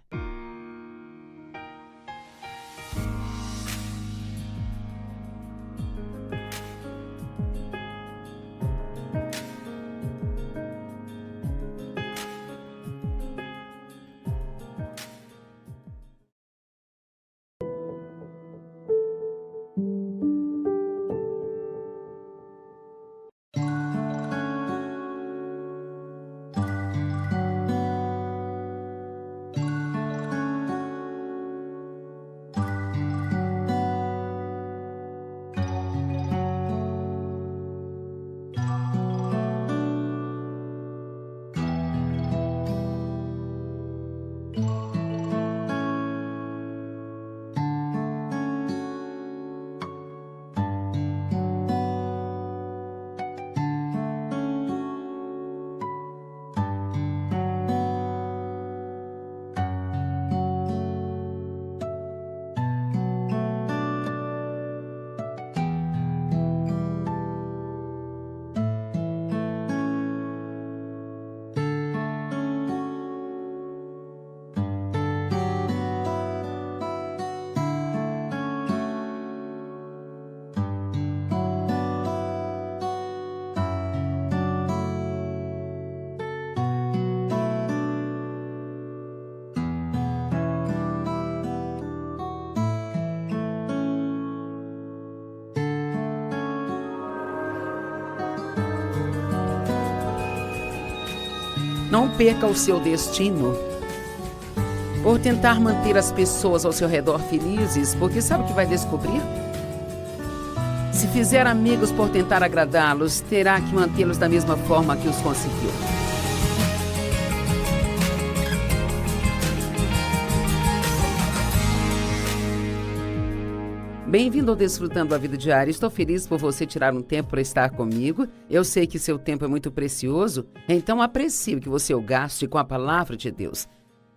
Não perca o seu destino por tentar manter as pessoas ao seu redor felizes, porque sabe o que vai descobrir? Se fizer amigos por tentar agradá-los, terá que mantê-los da mesma forma que os conseguiu. Bem-vindo ao Desfrutando a Vida Diária. Estou feliz por você tirar um tempo para estar comigo. Eu sei que seu tempo é muito precioso, então aprecie o que você o gaste com a palavra de Deus.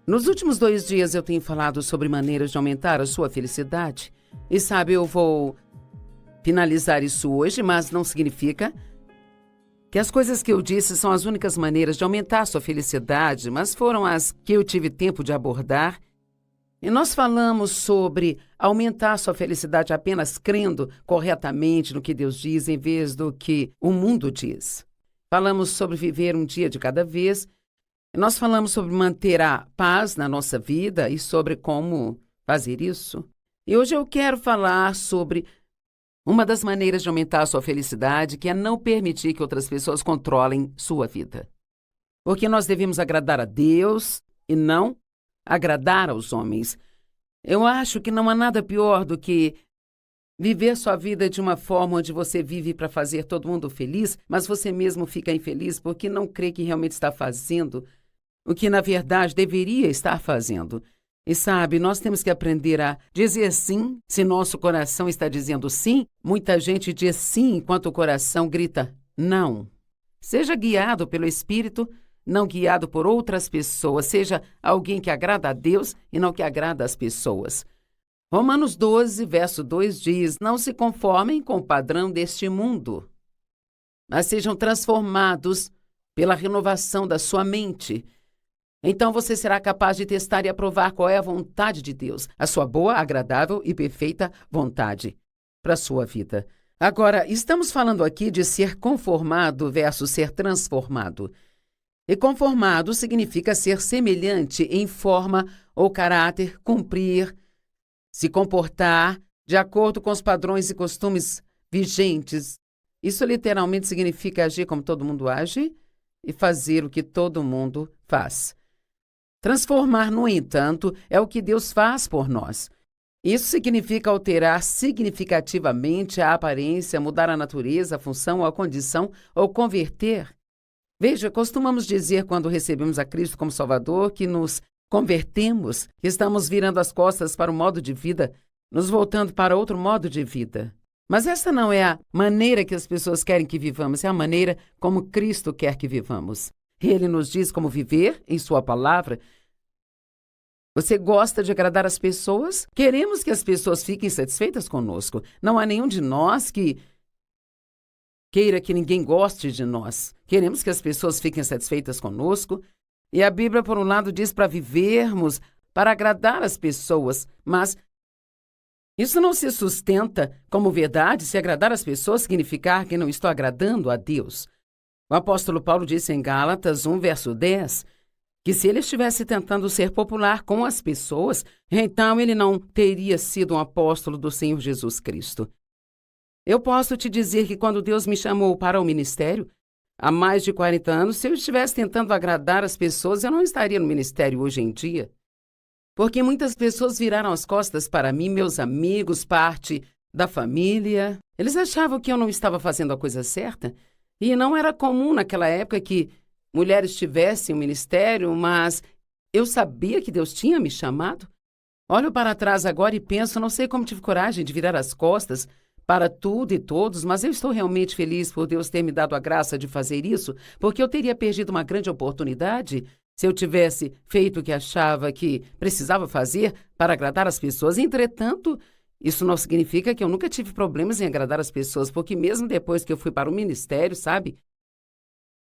Nos últimos 2 dias eu tenho falado sobre maneiras de aumentar a sua felicidade. E sabe, eu vou finalizar isso hoje, mas não significa que as coisas que eu disse são as únicas maneiras de aumentar a sua felicidade, mas foram as que eu tive tempo de abordar. E nós falamos sobre aumentar sua felicidade apenas crendo corretamente no que Deus diz, em vez do que o mundo diz. Falamos sobre viver um dia de cada vez. E nós falamos sobre manter a paz na nossa vida e sobre como fazer isso. E hoje eu quero falar sobre uma das maneiras de aumentar a sua felicidade, que é não permitir que outras pessoas controlem sua vida. Porque nós devemos agradar a Deus e não agradar aos homens. Eu acho que não há nada pior do que viver sua vida de uma forma onde você vive para fazer todo mundo feliz, mas você mesmo fica infeliz porque não crê que realmente está fazendo o que na verdade deveria estar fazendo. E sabe, nós temos que aprender a dizer sim se nosso coração está dizendo sim. Muita gente diz sim enquanto o coração grita não. Seja guiado pelo Espírito, não guiado por outras pessoas. Seja alguém que agrada a Deus e não que agrada as pessoas. Romanos 12, verso 2 diz: não se conformem com o padrão deste mundo, mas sejam transformados pela renovação da sua mente. Então você será capaz de testar e aprovar qual é a vontade de Deus, a sua boa, agradável e perfeita vontade para a sua vida. Agora, estamos falando aqui de ser conformado versus ser transformado. E conformado significa ser semelhante em forma ou caráter, cumprir, se comportar de acordo com os padrões e costumes vigentes. Isso literalmente significa agir como todo mundo age e fazer o que todo mundo faz. Transformar, no entanto, é o que Deus faz por nós. Isso significa alterar significativamente a aparência, mudar a natureza, a função ou a condição, ou converter. Veja, costumamos dizer quando recebemos a Cristo como Salvador que nos convertemos, que estamos virando as costas para um modo de vida, nos voltando para outro modo de vida. Mas essa não é a maneira que as pessoas querem que vivamos, é a maneira como Cristo quer que vivamos. Ele nos diz como viver em sua palavra. Você gosta de agradar as pessoas? Queremos que as pessoas fiquem satisfeitas conosco. Não há nenhum de nós que queira que ninguém goste de nós. Queremos que as pessoas fiquem satisfeitas conosco. E a Bíblia, por um lado, diz para vivermos, para agradar as pessoas, mas isso não se sustenta como verdade se agradar as pessoas significar que não estou agradando a Deus. O apóstolo Paulo disse em Gálatas 1, verso 10, que se ele estivesse tentando ser popular com as pessoas, então ele não teria sido um apóstolo do Senhor Jesus Cristo. Eu posso te dizer que quando Deus me chamou para o ministério, há mais de 40 anos, se eu estivesse tentando agradar as pessoas, eu não estaria no ministério hoje em dia. Porque muitas pessoas viraram as costas para mim, meus amigos, parte da família. Eles achavam que eu não estava fazendo a coisa certa. E não era comum naquela época que mulheres tivessem um ministério, mas eu sabia que Deus tinha me chamado. Olho para trás agora e penso, não sei como tive coragem de virar as costas para tudo e todos, mas eu estou realmente feliz por Deus ter me dado a graça de fazer isso, porque eu teria perdido uma grande oportunidade se eu tivesse feito o que achava que precisava fazer para agradar as pessoas. Entretanto, isso não significa que eu nunca tive problemas em agradar as pessoas, porque mesmo depois que eu fui para o ministério, sabe?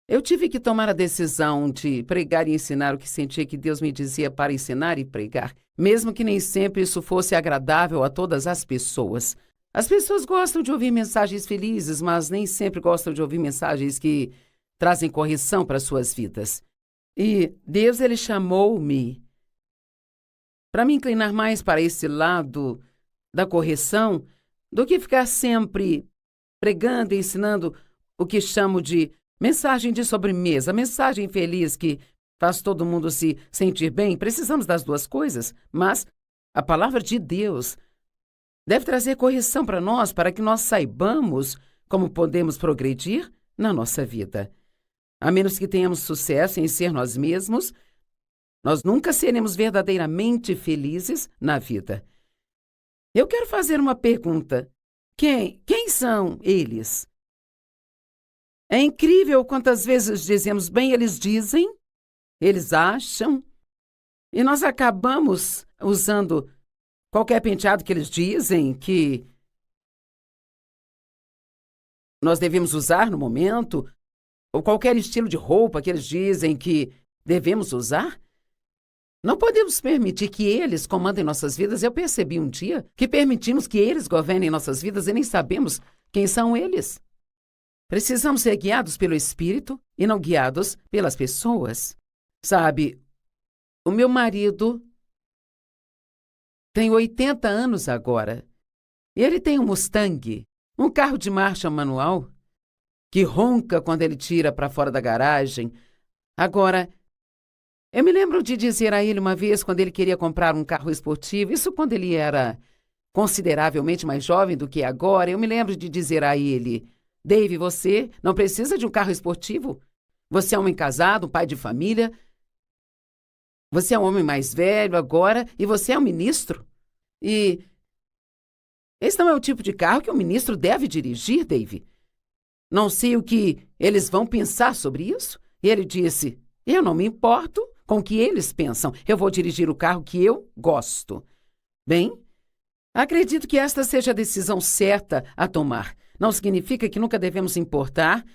Eu tive que tomar a decisão de pregar e ensinar o que sentia que Deus me dizia para ensinar e pregar, mesmo que nem sempre isso fosse agradável a todas as pessoas. As pessoas gostam de ouvir mensagens felizes, mas nem sempre gostam de ouvir mensagens que trazem correção para suas vidas. E Deus, Ele chamou-me para me inclinar mais para esse lado da correção do que ficar sempre pregando e ensinando o que chamo de mensagem de sobremesa, mensagem feliz que faz todo mundo se sentir bem. Precisamos das duas coisas, mas a palavra de Deus deve trazer correção para nós, para que nós saibamos como podemos progredir na nossa vida. A menos que tenhamos sucesso em ser nós mesmos, nós nunca seremos verdadeiramente felizes na vida. Eu quero fazer uma pergunta. Quem são eles? É incrível quantas vezes dizemos, bem, eles dizem, eles acham, e nós acabamos usando qualquer penteado que eles dizem que nós devemos usar no momento, ou qualquer estilo de roupa que eles dizem que devemos usar. Não podemos permitir que eles comandem nossas vidas. Eu percebi um dia que permitimos que eles governem nossas vidas e nem sabemos quem são eles. Precisamos ser guiados pelo Espírito e não guiados pelas pessoas. Sabe, o meu marido tem 80 anos agora. E ele tem um Mustang, um carro de marcha manual, que ronca quando ele tira para fora da garagem. Agora, eu me lembro de dizer a ele uma vez, quando ele queria comprar um carro esportivo, isso quando ele era consideravelmente mais jovem do que agora, eu me lembro de dizer a ele, Dave, você não precisa de um carro esportivo? Você é um homem casado, um pai de família, você é um homem mais velho agora e você é um ministro. E esse não é o tipo de carro que um ministro deve dirigir, Dave. Não sei o que eles vão pensar sobre isso. E ele disse, eu não me importo com o que eles pensam. Eu vou dirigir o carro que eu gosto. Bem, acredito que esta seja a decisão certa a tomar. Não significa que nunca devemos importar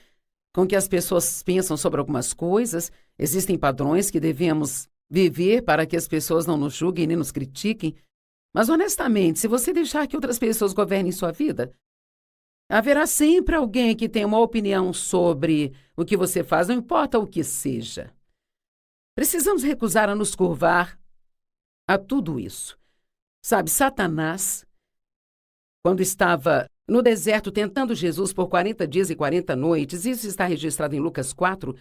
com o que as pessoas pensam sobre algumas coisas. Existem padrões que devemos viver para que as pessoas não nos julguem nem nos critiquem. Mas, honestamente, se você deixar que outras pessoas governem sua vida, haverá sempre alguém que tenha uma opinião sobre o que você faz, não importa o que seja. Precisamos recusar a nos curvar a tudo isso. Sabe, Satanás, quando estava no deserto tentando Jesus por 40 dias e 40 noites, isso está registrado em Lucas 4,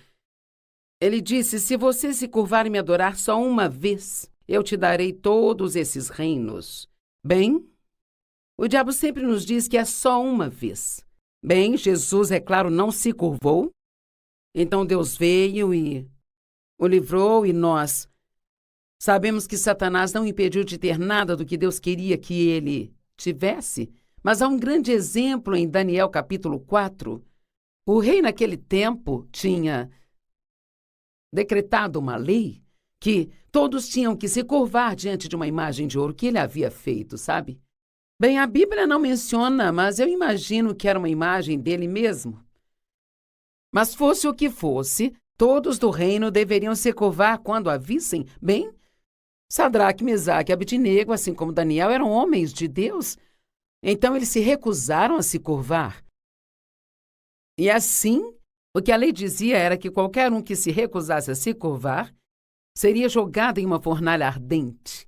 ele disse, se você se curvar e me adorar só uma vez, eu te darei todos esses reinos. Bem, o diabo sempre nos diz que é só uma vez. Bem, Jesus, é claro, não se curvou. Então Deus veio e o livrou e nós sabemos que Satanás não impediu de ter nada do que Deus queria que ele tivesse. Mas há um grande exemplo em Daniel capítulo 4. O rei naquele tempo tinha decretado uma lei que todos tinham que se curvar diante de uma imagem de ouro que ele havia feito, sabe? Bem, a Bíblia não menciona, mas eu imagino que era uma imagem dele mesmo. Mas fosse o que fosse, todos do reino deveriam se curvar quando a vissem. Bem, Sadraque, Mesaque e Abednego, assim como Daniel, eram homens de Deus. Então eles se recusaram a se curvar. E assim, o que a lei dizia era que qualquer um que se recusasse a se curvar seria jogado em uma fornalha ardente.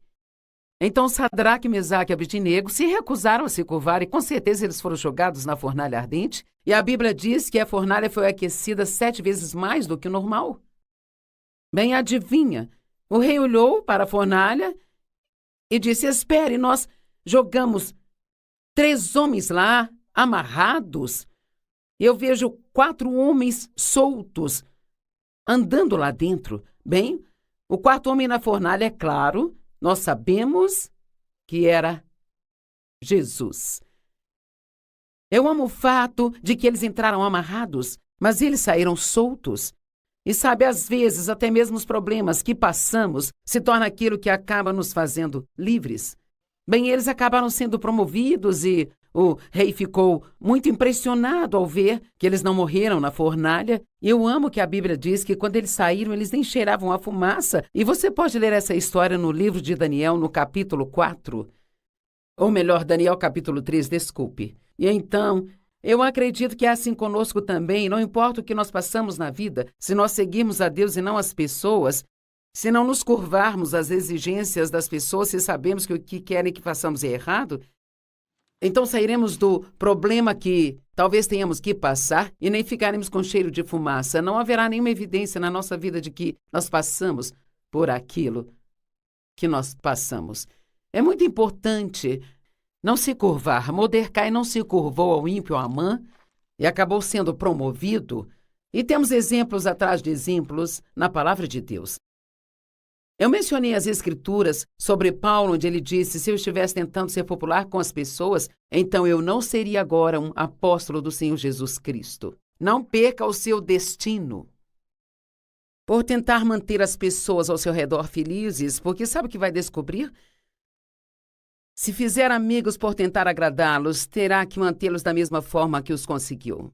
Então Sadraque, Mesaque e Abednego se recusaram a se curvar e com certeza eles foram jogados na fornalha ardente. E a Bíblia diz que a fornalha foi aquecida 7 vezes mais do que o normal. Bem, adivinha, o rei olhou para a fornalha e disse: espere, nós jogamos 3 homens lá, amarrados. Eu vejo 4 homens soltos, andando lá dentro. Bem, o 4º homem na fornalha, é claro, nós sabemos que era Jesus. Eu amo o fato de que eles entraram amarrados, mas eles saíram soltos. E sabe, às vezes, até mesmo os problemas que passamos se torna aquilo que acaba nos fazendo livres. Bem, eles acabaram sendo promovidos e o rei ficou muito impressionado ao ver que eles não morreram na fornalha. E eu amo que a Bíblia diz que quando eles saíram, eles nem cheiravam a fumaça. E você pode ler essa história no livro de Daniel, no capítulo 4. Ou melhor, Daniel capítulo 3, desculpe. E então, eu acredito que é assim conosco também, não importa o que nós passamos na vida, se nós seguirmos a Deus e não as pessoas, se não nos curvarmos às exigências das pessoas, se sabemos que o que querem que façamos é errado, então sairemos do problema que talvez tenhamos que passar e nem ficaremos com cheiro de fumaça. Não haverá nenhuma evidência na nossa vida de que nós passamos por aquilo que nós passamos. É muito importante não se curvar. Mordecai não se curvou ao ímpio Amã e acabou sendo promovido. E temos exemplos atrás de exemplos na palavra de Deus. Eu mencionei as Escrituras sobre Paulo, onde ele disse: se eu estivesse tentando ser popular com as pessoas, então eu não seria agora um apóstolo do Senhor Jesus Cristo. Não perca o seu destino por tentar manter as pessoas ao seu redor felizes, porque sabe o que vai descobrir? Se fizer amigos por tentar agradá-los, terá que mantê-los da mesma forma que os conseguiu.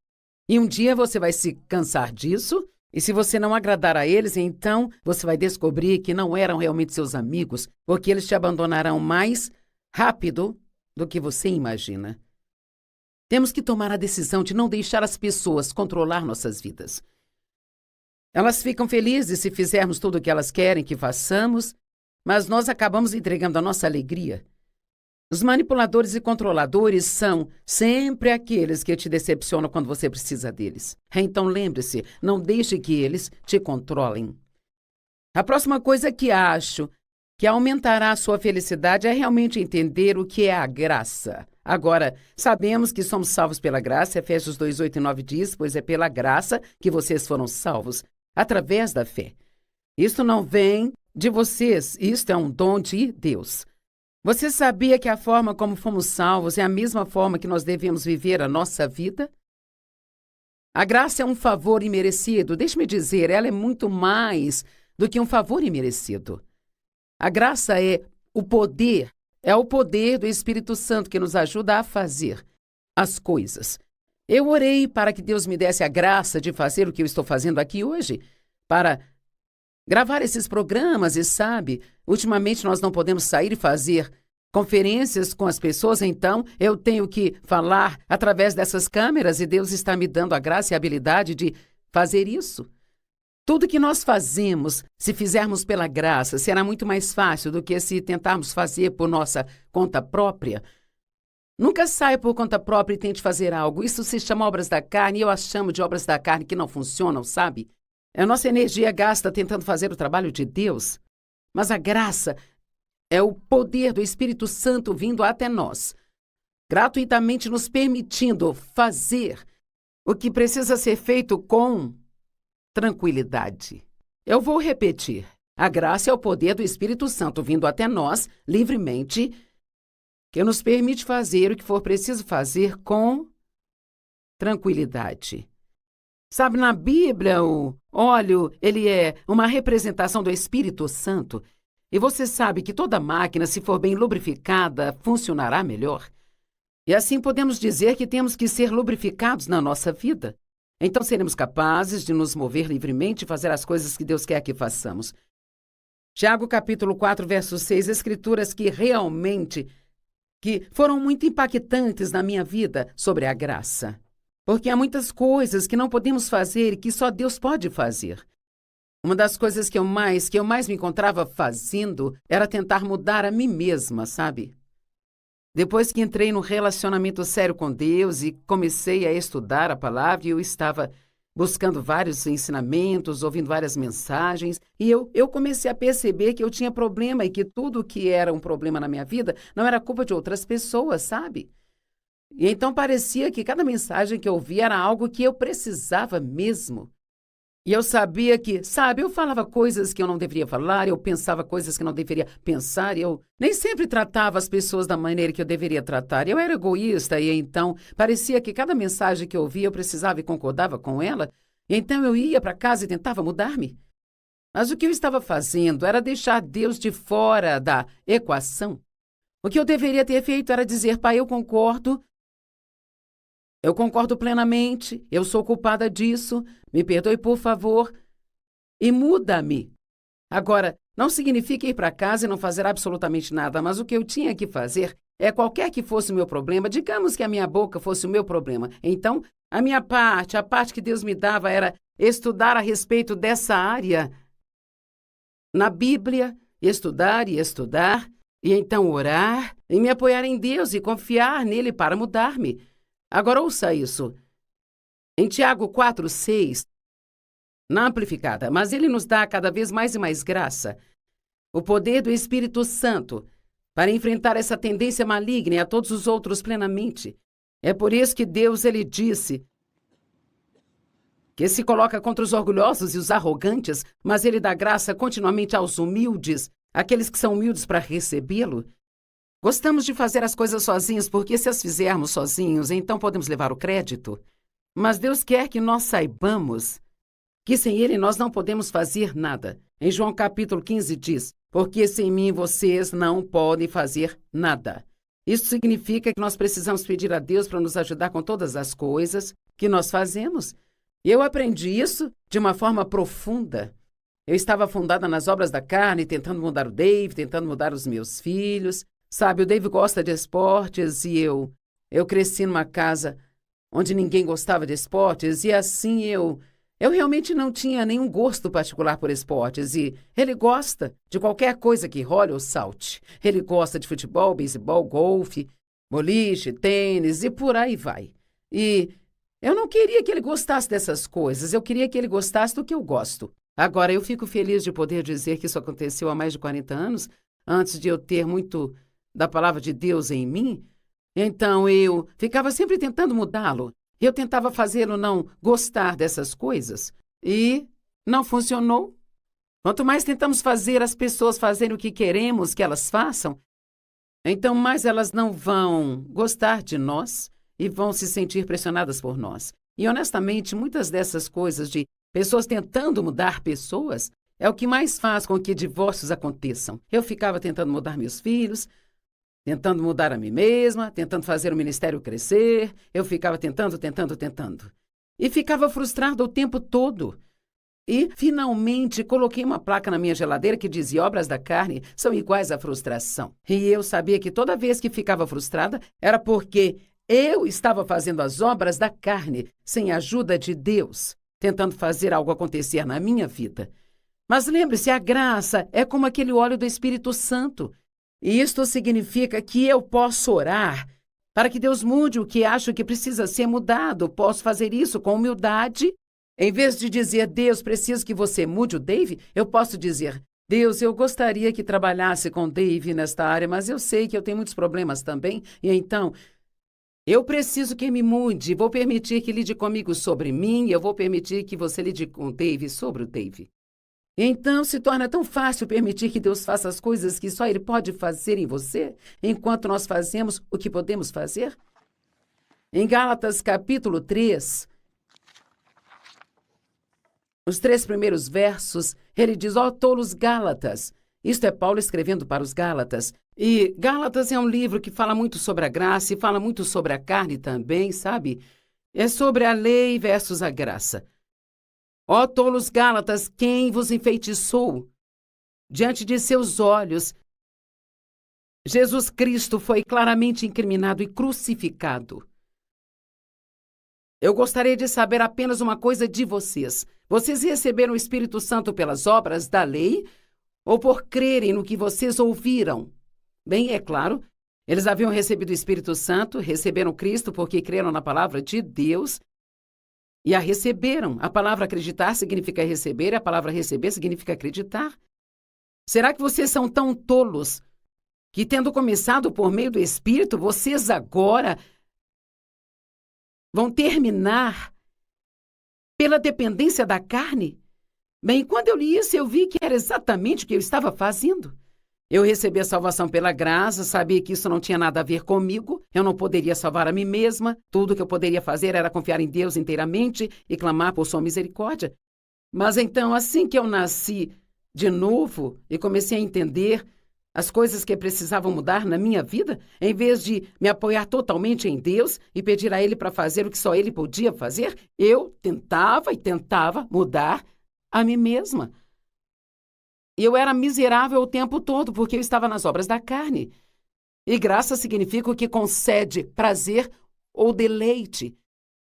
E um dia você vai se cansar disso. E se você não agradar a eles, então você vai descobrir que não eram realmente seus amigos, porque eles te abandonarão mais rápido do que você imagina. Temos que tomar a decisão de não deixar as pessoas controlar nossas vidas. Elas ficam felizes se fizermos tudo o que elas querem que façamos, mas nós acabamos entregando a nossa alegria. Os manipuladores e controladores são sempre aqueles que te decepcionam quando você precisa deles. Então lembre-se, não deixe que eles te controlem. A próxima coisa que acho que aumentará a sua felicidade é realmente entender o que é a graça. Agora, sabemos que somos salvos pela graça. Efésios 2, 8 e 9 diz: pois é pela graça que vocês foram salvos, através da fé. Isto não vem de vocês, isto é um dom de Deus. Você sabia que a forma como fomos salvos é a mesma forma que nós devemos viver a nossa vida? A graça é um favor imerecido. Deixe-me dizer, ela é muito mais do que um favor imerecido. A graça é o poder do Espírito Santo que nos ajuda a fazer as coisas. Eu orei para que Deus me desse a graça de fazer o que eu estou fazendo aqui hoje, para gravar esses programas e sabe, ultimamente nós não podemos sair e fazer conferências com as pessoas, então eu tenho que falar através dessas câmeras e Deus está me dando a graça e a habilidade de fazer isso. Tudo que nós fazemos, se fizermos pela graça, será muito mais fácil do que se tentarmos fazer por nossa conta própria. Nunca saia por conta própria e tente fazer algo. Isso se chama obras da carne e eu as chamo de obras da carne que não funcionam, sabe? A nossa energia gasta tentando fazer o trabalho de Deus, mas a graça é o poder do Espírito Santo vindo até nós, gratuitamente nos permitindo fazer o que precisa ser feito com tranquilidade. Eu vou repetir. A graça é o poder do Espírito Santo vindo até nós, livremente, que nos permite fazer o que for preciso fazer com tranquilidade. Sabe, na Bíblia, o óleo, ele é uma representação do Espírito Santo. E você sabe que toda máquina, se for bem lubrificada, funcionará melhor. E assim podemos dizer que temos que ser lubrificados na nossa vida. Então seremos capazes de nos mover livremente e fazer as coisas que Deus quer que façamos. Tiago capítulo 4, verso 6, escrituras que realmente foram muito impactantes na minha vida sobre a graça. Porque há muitas coisas que não podemos fazer e que só Deus pode fazer. Uma das coisas que eu mais me encontrava fazendo era tentar mudar a mim mesma, sabe? Depois que entrei num relacionamento sério com Deus e comecei a estudar a palavra, eu estava buscando vários ensinamentos, ouvindo várias mensagens, e eu comecei a perceber que eu tinha problema e que tudo que era um problema na minha vida não era culpa de outras pessoas, sabe? E então parecia que cada mensagem que eu ouvia era algo que eu precisava mesmo. E eu sabia que, eu falava coisas que eu não deveria falar, eu pensava coisas que não deveria pensar, eu nem sempre tratava as pessoas da maneira que eu deveria tratar. Eu era egoísta e então parecia que cada mensagem que eu ouvia eu precisava e concordava com ela. E então eu ia para casa e tentava mudar-me. Mas o que eu estava fazendo era deixar Deus de fora da equação. O que eu deveria ter feito era dizer, Pai, eu concordo plenamente, eu sou culpada disso, me perdoe por favor e muda-me. Agora, não significa ir para casa e não fazer absolutamente nada, mas o que eu tinha que fazer é qualquer que fosse o meu problema, digamos que a minha boca fosse o meu problema. Então, a minha parte, a parte que Deus me dava era estudar a respeito dessa área na Bíblia, estudar e então orar e me apoiar em Deus e confiar nele para mudar-me. Agora ouça isso. Em Tiago 4, 6, na Amplificada, mas ele nos dá cada vez mais e mais graça, o poder do Espírito Santo, para enfrentar essa tendência maligna e a todos os outros plenamente. É por isso que Deus, ele disse que se coloca contra os orgulhosos e os arrogantes, mas ele dá graça continuamente aos humildes, aqueles que são humildes para recebê-lo. Gostamos de fazer as coisas sozinhos, porque se as fizermos sozinhos, então podemos levar o crédito. Mas Deus quer que nós saibamos que sem Ele nós não podemos fazer nada. Em João capítulo 15 diz, porque sem mim vocês não podem fazer nada. Isso significa que nós precisamos pedir a Deus para nos ajudar com todas as coisas que nós fazemos. Eu aprendi isso de uma forma profunda. Eu estava afundada nas obras da carne, tentando mudar o Dave, tentando mudar os meus filhos. O Dave gosta de esportes e eu cresci numa casa onde ninguém gostava de esportes e assim eu realmente não tinha nenhum gosto particular por esportes e ele gosta de qualquer coisa que role ou salte. Ele gosta de futebol, beisebol, golfe, boliche, tênis e por aí vai. E eu não queria que ele gostasse dessas coisas, eu queria que ele gostasse do que eu gosto. Agora, eu fico feliz de poder dizer que isso aconteceu há mais de 40 anos, antes de eu ter muito da palavra de Deus em mim, então eu ficava sempre tentando mudá-lo. Eu tentava fazê-lo não gostar dessas coisas e não funcionou. Quanto mais tentamos fazer as pessoas fazerem o que queremos que elas façam, então mais elas não vão gostar de nós e vão se sentir pressionadas por nós. E honestamente, muitas dessas coisas de pessoas tentando mudar pessoas é o que mais faz com que divórcios aconteçam. Eu ficava tentando mudar meus filhos, tentando mudar a mim mesma, tentando fazer o ministério crescer. Eu ficava tentando. E ficava frustrada o tempo todo. E, finalmente, coloquei uma placa na minha geladeira que dizia obras da carne são iguais à frustração. E eu sabia que toda vez que ficava frustrada era porque eu estava fazendo as obras da carne sem a ajuda de Deus, tentando fazer algo acontecer na minha vida. Mas lembre-se, a graça é como aquele óleo do Espírito Santo. E isto significa que eu posso orar para que Deus mude o que acho que precisa ser mudado. Posso fazer isso com humildade. Em vez de dizer, Deus, preciso que você mude o Dave, eu posso dizer, Deus, eu gostaria que trabalhasse com o Dave nesta área, mas eu sei que eu tenho muitos problemas também, e então eu preciso que me mude. Vou permitir que lide comigo sobre mim, e eu vou permitir que você lide com o Dave sobre o Dave. Então, se torna tão fácil permitir que Deus faça as coisas que só Ele pode fazer em você, enquanto nós fazemos o que podemos fazer? Em Gálatas, capítulo 3, os 3 primeiros versos, ele diz, ó tolos Gálatas. Isto é Paulo escrevendo para os Gálatas. E Gálatas é um livro que fala muito sobre a graça e fala muito sobre a carne também, sabe? É sobre a lei versus a graça. Ó tolos Gálatas, quem vos enfeitiçou? Diante de seus olhos, Jesus Cristo foi claramente incriminado e crucificado. Eu gostaria de saber apenas uma coisa de vocês. Vocês receberam o Espírito Santo pelas obras da lei ou por crerem no que vocês ouviram? Bem, é claro, eles haviam recebido o Espírito Santo, receberam Cristo porque creram na palavra de Deus e a receberam. A palavra acreditar significa receber, e a palavra receber significa acreditar. Será que vocês são tão tolos que, tendo começado por meio do Espírito, vocês agora vão terminar pela dependência da carne? Bem, quando eu li isso, eu vi que era exatamente o que eu estava fazendo. Eu recebi a salvação pela graça, sabia que isso não tinha nada a ver comigo, eu não poderia salvar a mim mesma, tudo que eu poderia fazer era confiar em Deus inteiramente e clamar por sua misericórdia. Mas então, assim que eu nasci de novo e comecei a entender as coisas que precisavam mudar na minha vida, em vez de me apoiar totalmente em Deus e pedir a Ele para fazer o que só Ele podia fazer, eu tentava mudar a mim mesma. E eu era miserável o tempo todo, porque eu estava nas obras da carne. E graça significa o que concede prazer ou deleite.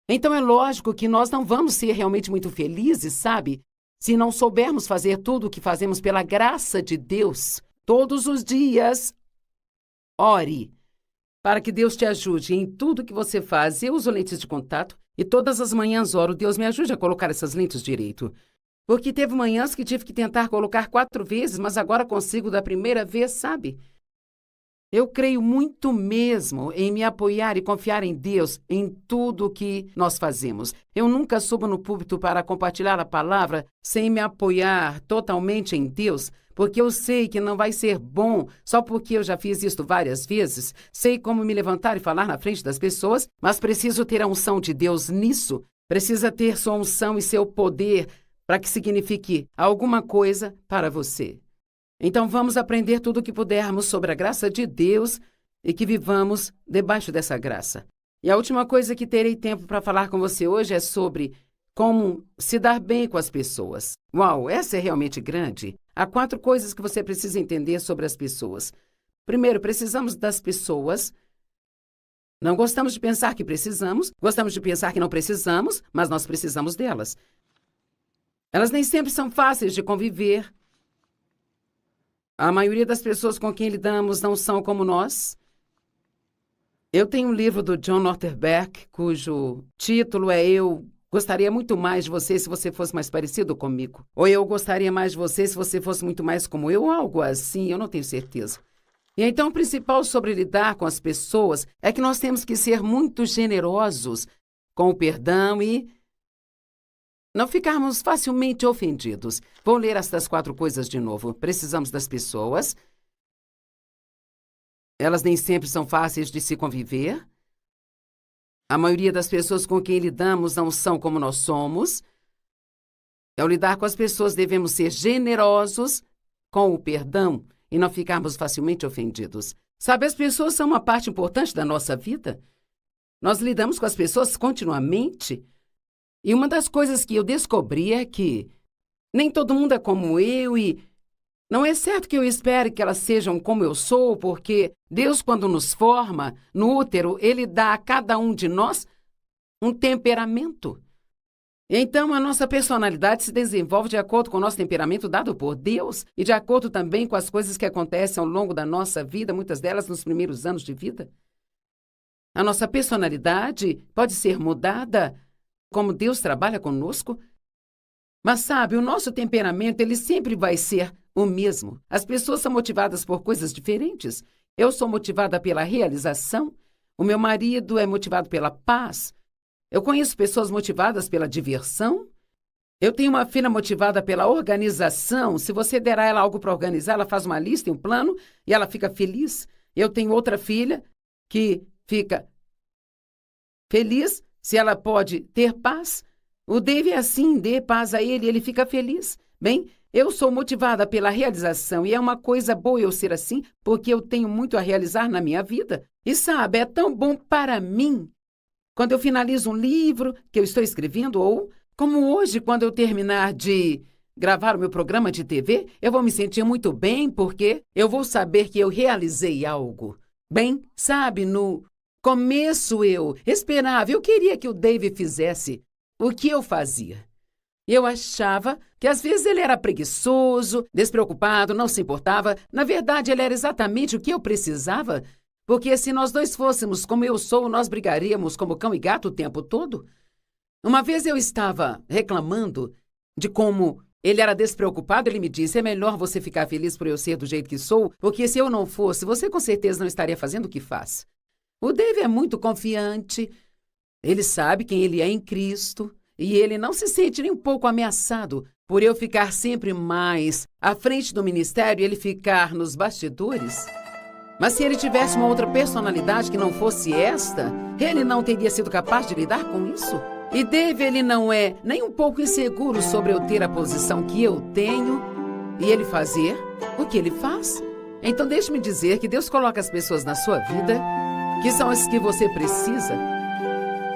Então é lógico que nós não vamos ser realmente muito felizes, sabe? Se não soubermos fazer tudo o que fazemos pela graça de Deus. Todos os dias, ore para que Deus te ajude em tudo que você faz. Eu uso lentes de contato e todas as manhãs oro, Deus me ajude a colocar essas lentes direito. Porque teve manhãs que tive que tentar colocar 4 vezes, mas agora consigo da primeira vez, sabe? Eu creio muito mesmo em me apoiar e confiar em Deus em tudo o que nós fazemos. Eu nunca subo no púlpito para compartilhar a palavra sem me apoiar totalmente em Deus, porque eu sei que não vai ser bom só porque eu já fiz isto várias vezes. Sei como me levantar e falar na frente das pessoas, mas preciso ter a unção de Deus nisso. Precisa ter sua unção e seu poder para que signifique alguma coisa para você. Então vamos aprender tudo o que pudermos sobre a graça de Deus e que vivamos debaixo dessa graça. E a última coisa que terei tempo para falar com você hoje é sobre como se dar bem com as pessoas. Uau, essa é realmente grande. Há 4 coisas que você precisa entender sobre as pessoas. Primeiro, precisamos das pessoas. Não gostamos de pensar que precisamos, gostamos de pensar que não precisamos, mas nós precisamos delas. Elas nem sempre são fáceis de conviver. A maioria das pessoas com quem lidamos não são como nós. Eu tenho um livro do John Ortberg, cujo título é Eu gostaria muito mais de você se você fosse mais parecido comigo. Ou eu gostaria mais de você se você fosse muito mais como eu, ou algo assim, eu não tenho certeza. E então o principal sobre lidar com as pessoas é que nós temos que ser muito generosos com o perdão e não ficarmos facilmente ofendidos. Vou ler estas 4 coisas de novo. Precisamos das pessoas. Elas nem sempre são fáceis de se conviver. A maioria das pessoas com quem lidamos não são como nós somos. Ao lidar com as pessoas, devemos ser generosos com o perdão e não ficarmos facilmente ofendidos. Sabe, as pessoas são uma parte importante da nossa vida. Nós lidamos com as pessoas continuamente. E uma das coisas que eu descobri é que nem todo mundo é como eu e não é certo que eu espere que elas sejam como eu sou, porque Deus, quando nos forma no útero, Ele dá a cada um de nós um temperamento. Então, a nossa personalidade se desenvolve de acordo com o nosso temperamento dado por Deus e de acordo também com as coisas que acontecem ao longo da nossa vida, muitas delas nos primeiros anos de vida. A nossa personalidade pode ser mudada como Deus trabalha conosco. Mas sabe, o nosso temperamento, ele sempre vai ser o mesmo. As pessoas são motivadas por coisas diferentes. Eu sou motivada pela realização. O meu marido é motivado pela paz. Eu conheço pessoas motivadas pela diversão. Eu tenho uma filha motivada pela organização. Se você der a ela algo para organizar, ela faz uma lista e um plano e ela fica feliz. Eu tenho outra filha que fica feliz se ela pode ter paz. O Dave é assim, dê paz a ele e ele fica feliz. Bem, eu sou motivada pela realização e é uma coisa boa eu ser assim, porque eu tenho muito a realizar na minha vida. E sabe, é tão bom para mim quando eu finalizo um livro que eu estou escrevendo, ou como hoje, quando eu terminar de gravar o meu programa de TV, eu vou me sentir muito bem porque eu vou saber que eu realizei algo. Bem, sabe, no começo eu esperava, eu queria que o Dave fizesse o que eu fazia. Eu achava que às vezes ele era preguiçoso, despreocupado, não se importava. Na verdade, ele era exatamente o que eu precisava, porque se nós dois fôssemos como eu sou, nós brigaríamos como cão e gato o tempo todo. Uma vez eu estava reclamando de como ele era despreocupado, ele me disse, é melhor você ficar feliz por eu ser do jeito que sou, porque se eu não fosse, você com certeza não estaria fazendo o que faz. O Dave é muito confiante, ele sabe quem ele é em Cristo, e ele não se sente nem um pouco ameaçado por eu ficar sempre mais à frente do ministério e ele ficar nos bastidores. Mas se ele tivesse uma outra personalidade que não fosse esta, ele não teria sido capaz de lidar com isso. E Dave, ele não é nem um pouco inseguro sobre eu ter a posição que eu tenho e ele fazer o que ele faz. Então deixe-me dizer que Deus coloca as pessoas na sua vida que são as que você precisa,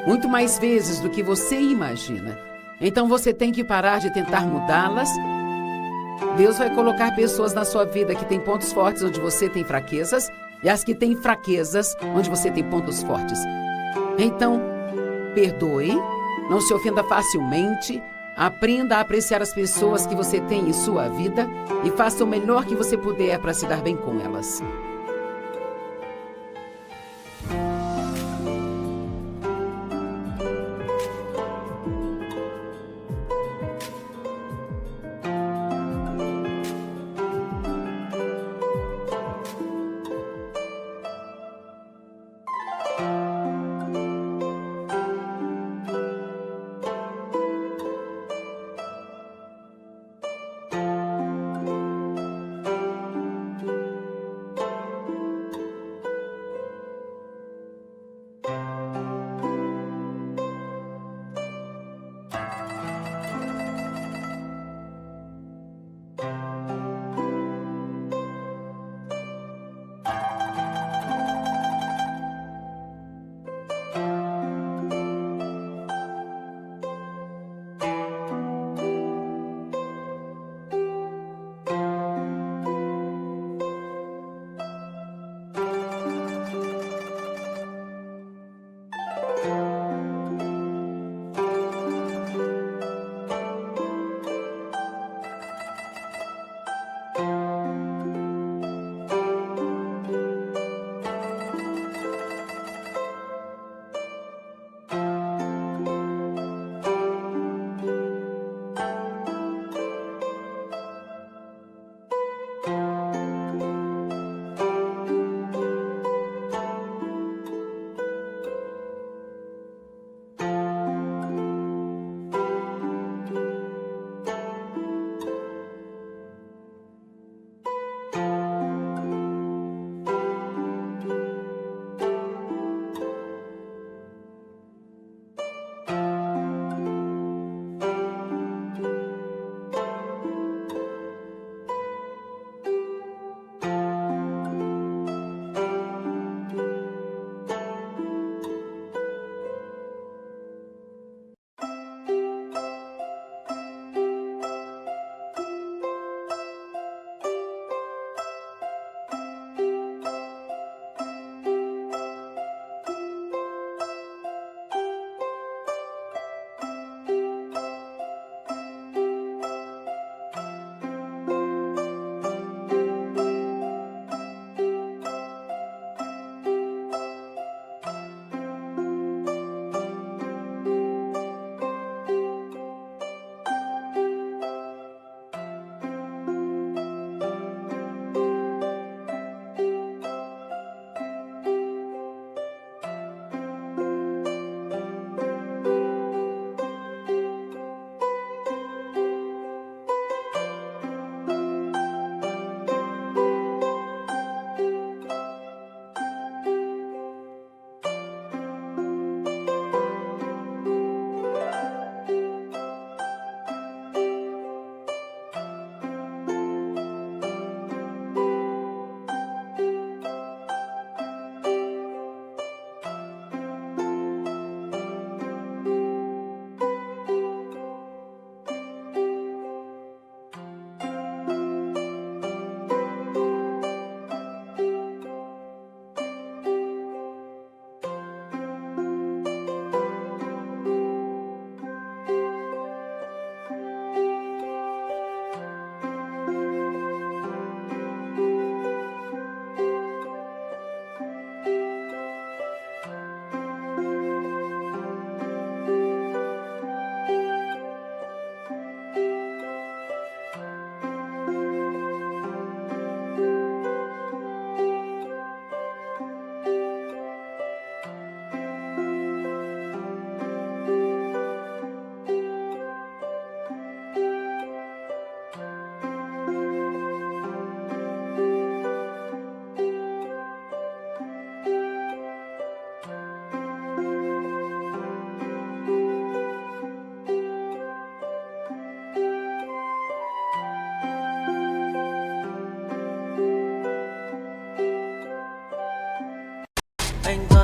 muito mais vezes do que você imagina. Então você tem que parar de tentar mudá-las. Deus vai colocar pessoas na sua vida que têm pontos fortes onde você tem fraquezas e as que têm fraquezas onde você tem pontos fortes. Então, perdoe, não se ofenda facilmente, aprenda a apreciar as pessoas que você tem em sua vida e faça o melhor que você puder para se dar bem com elas.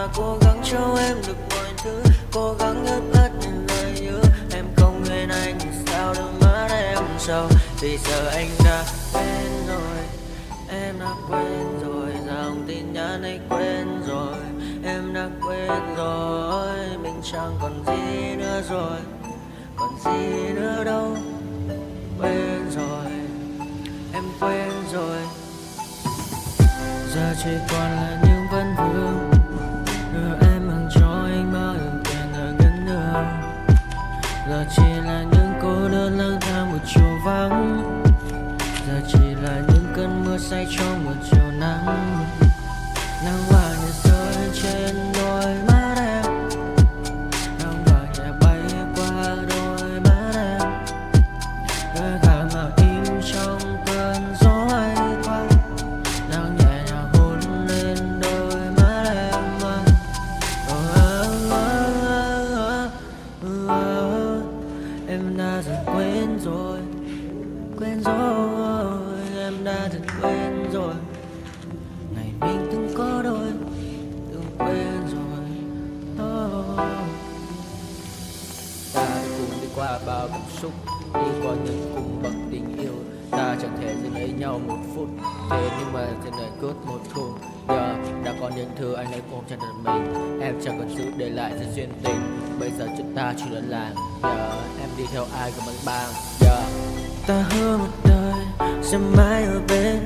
mà cố gắng cho em được mọi thứ, cố gắng ướt át những lời nhớ. Em không quên anh thì sao đôi mắt em sầu. Vì giờ anh đã quên rồi, em đã quên rồi, dòng tin nhắn anh quên rồi. Em đã quên rồi, mình chẳng còn gì nữa rồi, còn gì nữa đâu. Quên rồi, em quên rồi. Giờ chỉ còn là những vấn vương, đưa em mang cho anh bao ước tiền ở gần đường. Giờ chỉ là những cô đơn lang thang một chiều vắng, giờ chỉ là những cơn mưa say trong một chiều nắng. Nắng vàng nhẹ rơi trên đôi mắt em, nắng vàng nhẹ bay qua đôi mắt em. Đôi gà mà im trong cơn gió hay qua, nắng nhẹ nhàng hôn lên đôi mắt em. Em đã dần quên rồi, quên rồi, em đã dần quên rồi. Ngày mình từng có đôi, từng quên rồi. Ta đã cùng đi qua bao cảm xúc, đi qua những cung bậc tình yêu. Ta chẳng thể dừng lấy nhau một phút, thế nhưng mà trên đời cướp một thu. Giờ đã có những thứ anh ấy ôm trong đời mình, em chẳng cần giữ để lại sự duyên tình. Bây giờ chúng ta chỉ đơn làng, giờ em đi theo ai cũng bằng bang. Ta hứa một đời sẽ mãi ở bên,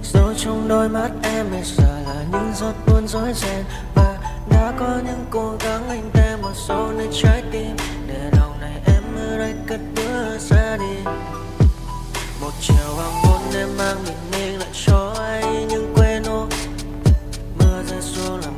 dấu trong đôi mắt em bây giờ là những giọt buồn rối ren. Và đã có những cố gắng anh thêm một số nơi trái tim, để lòng này em ở đây cất bước ra đi. Một chiều hoàng hôn em mang bình minh lại cho anh những quên ô, mưa rơi xuống làm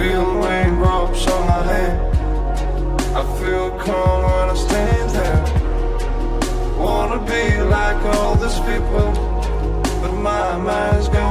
feel raindrops on my hand. I feel calm when I stand there. Wanna be like all these people, but my mind's gone.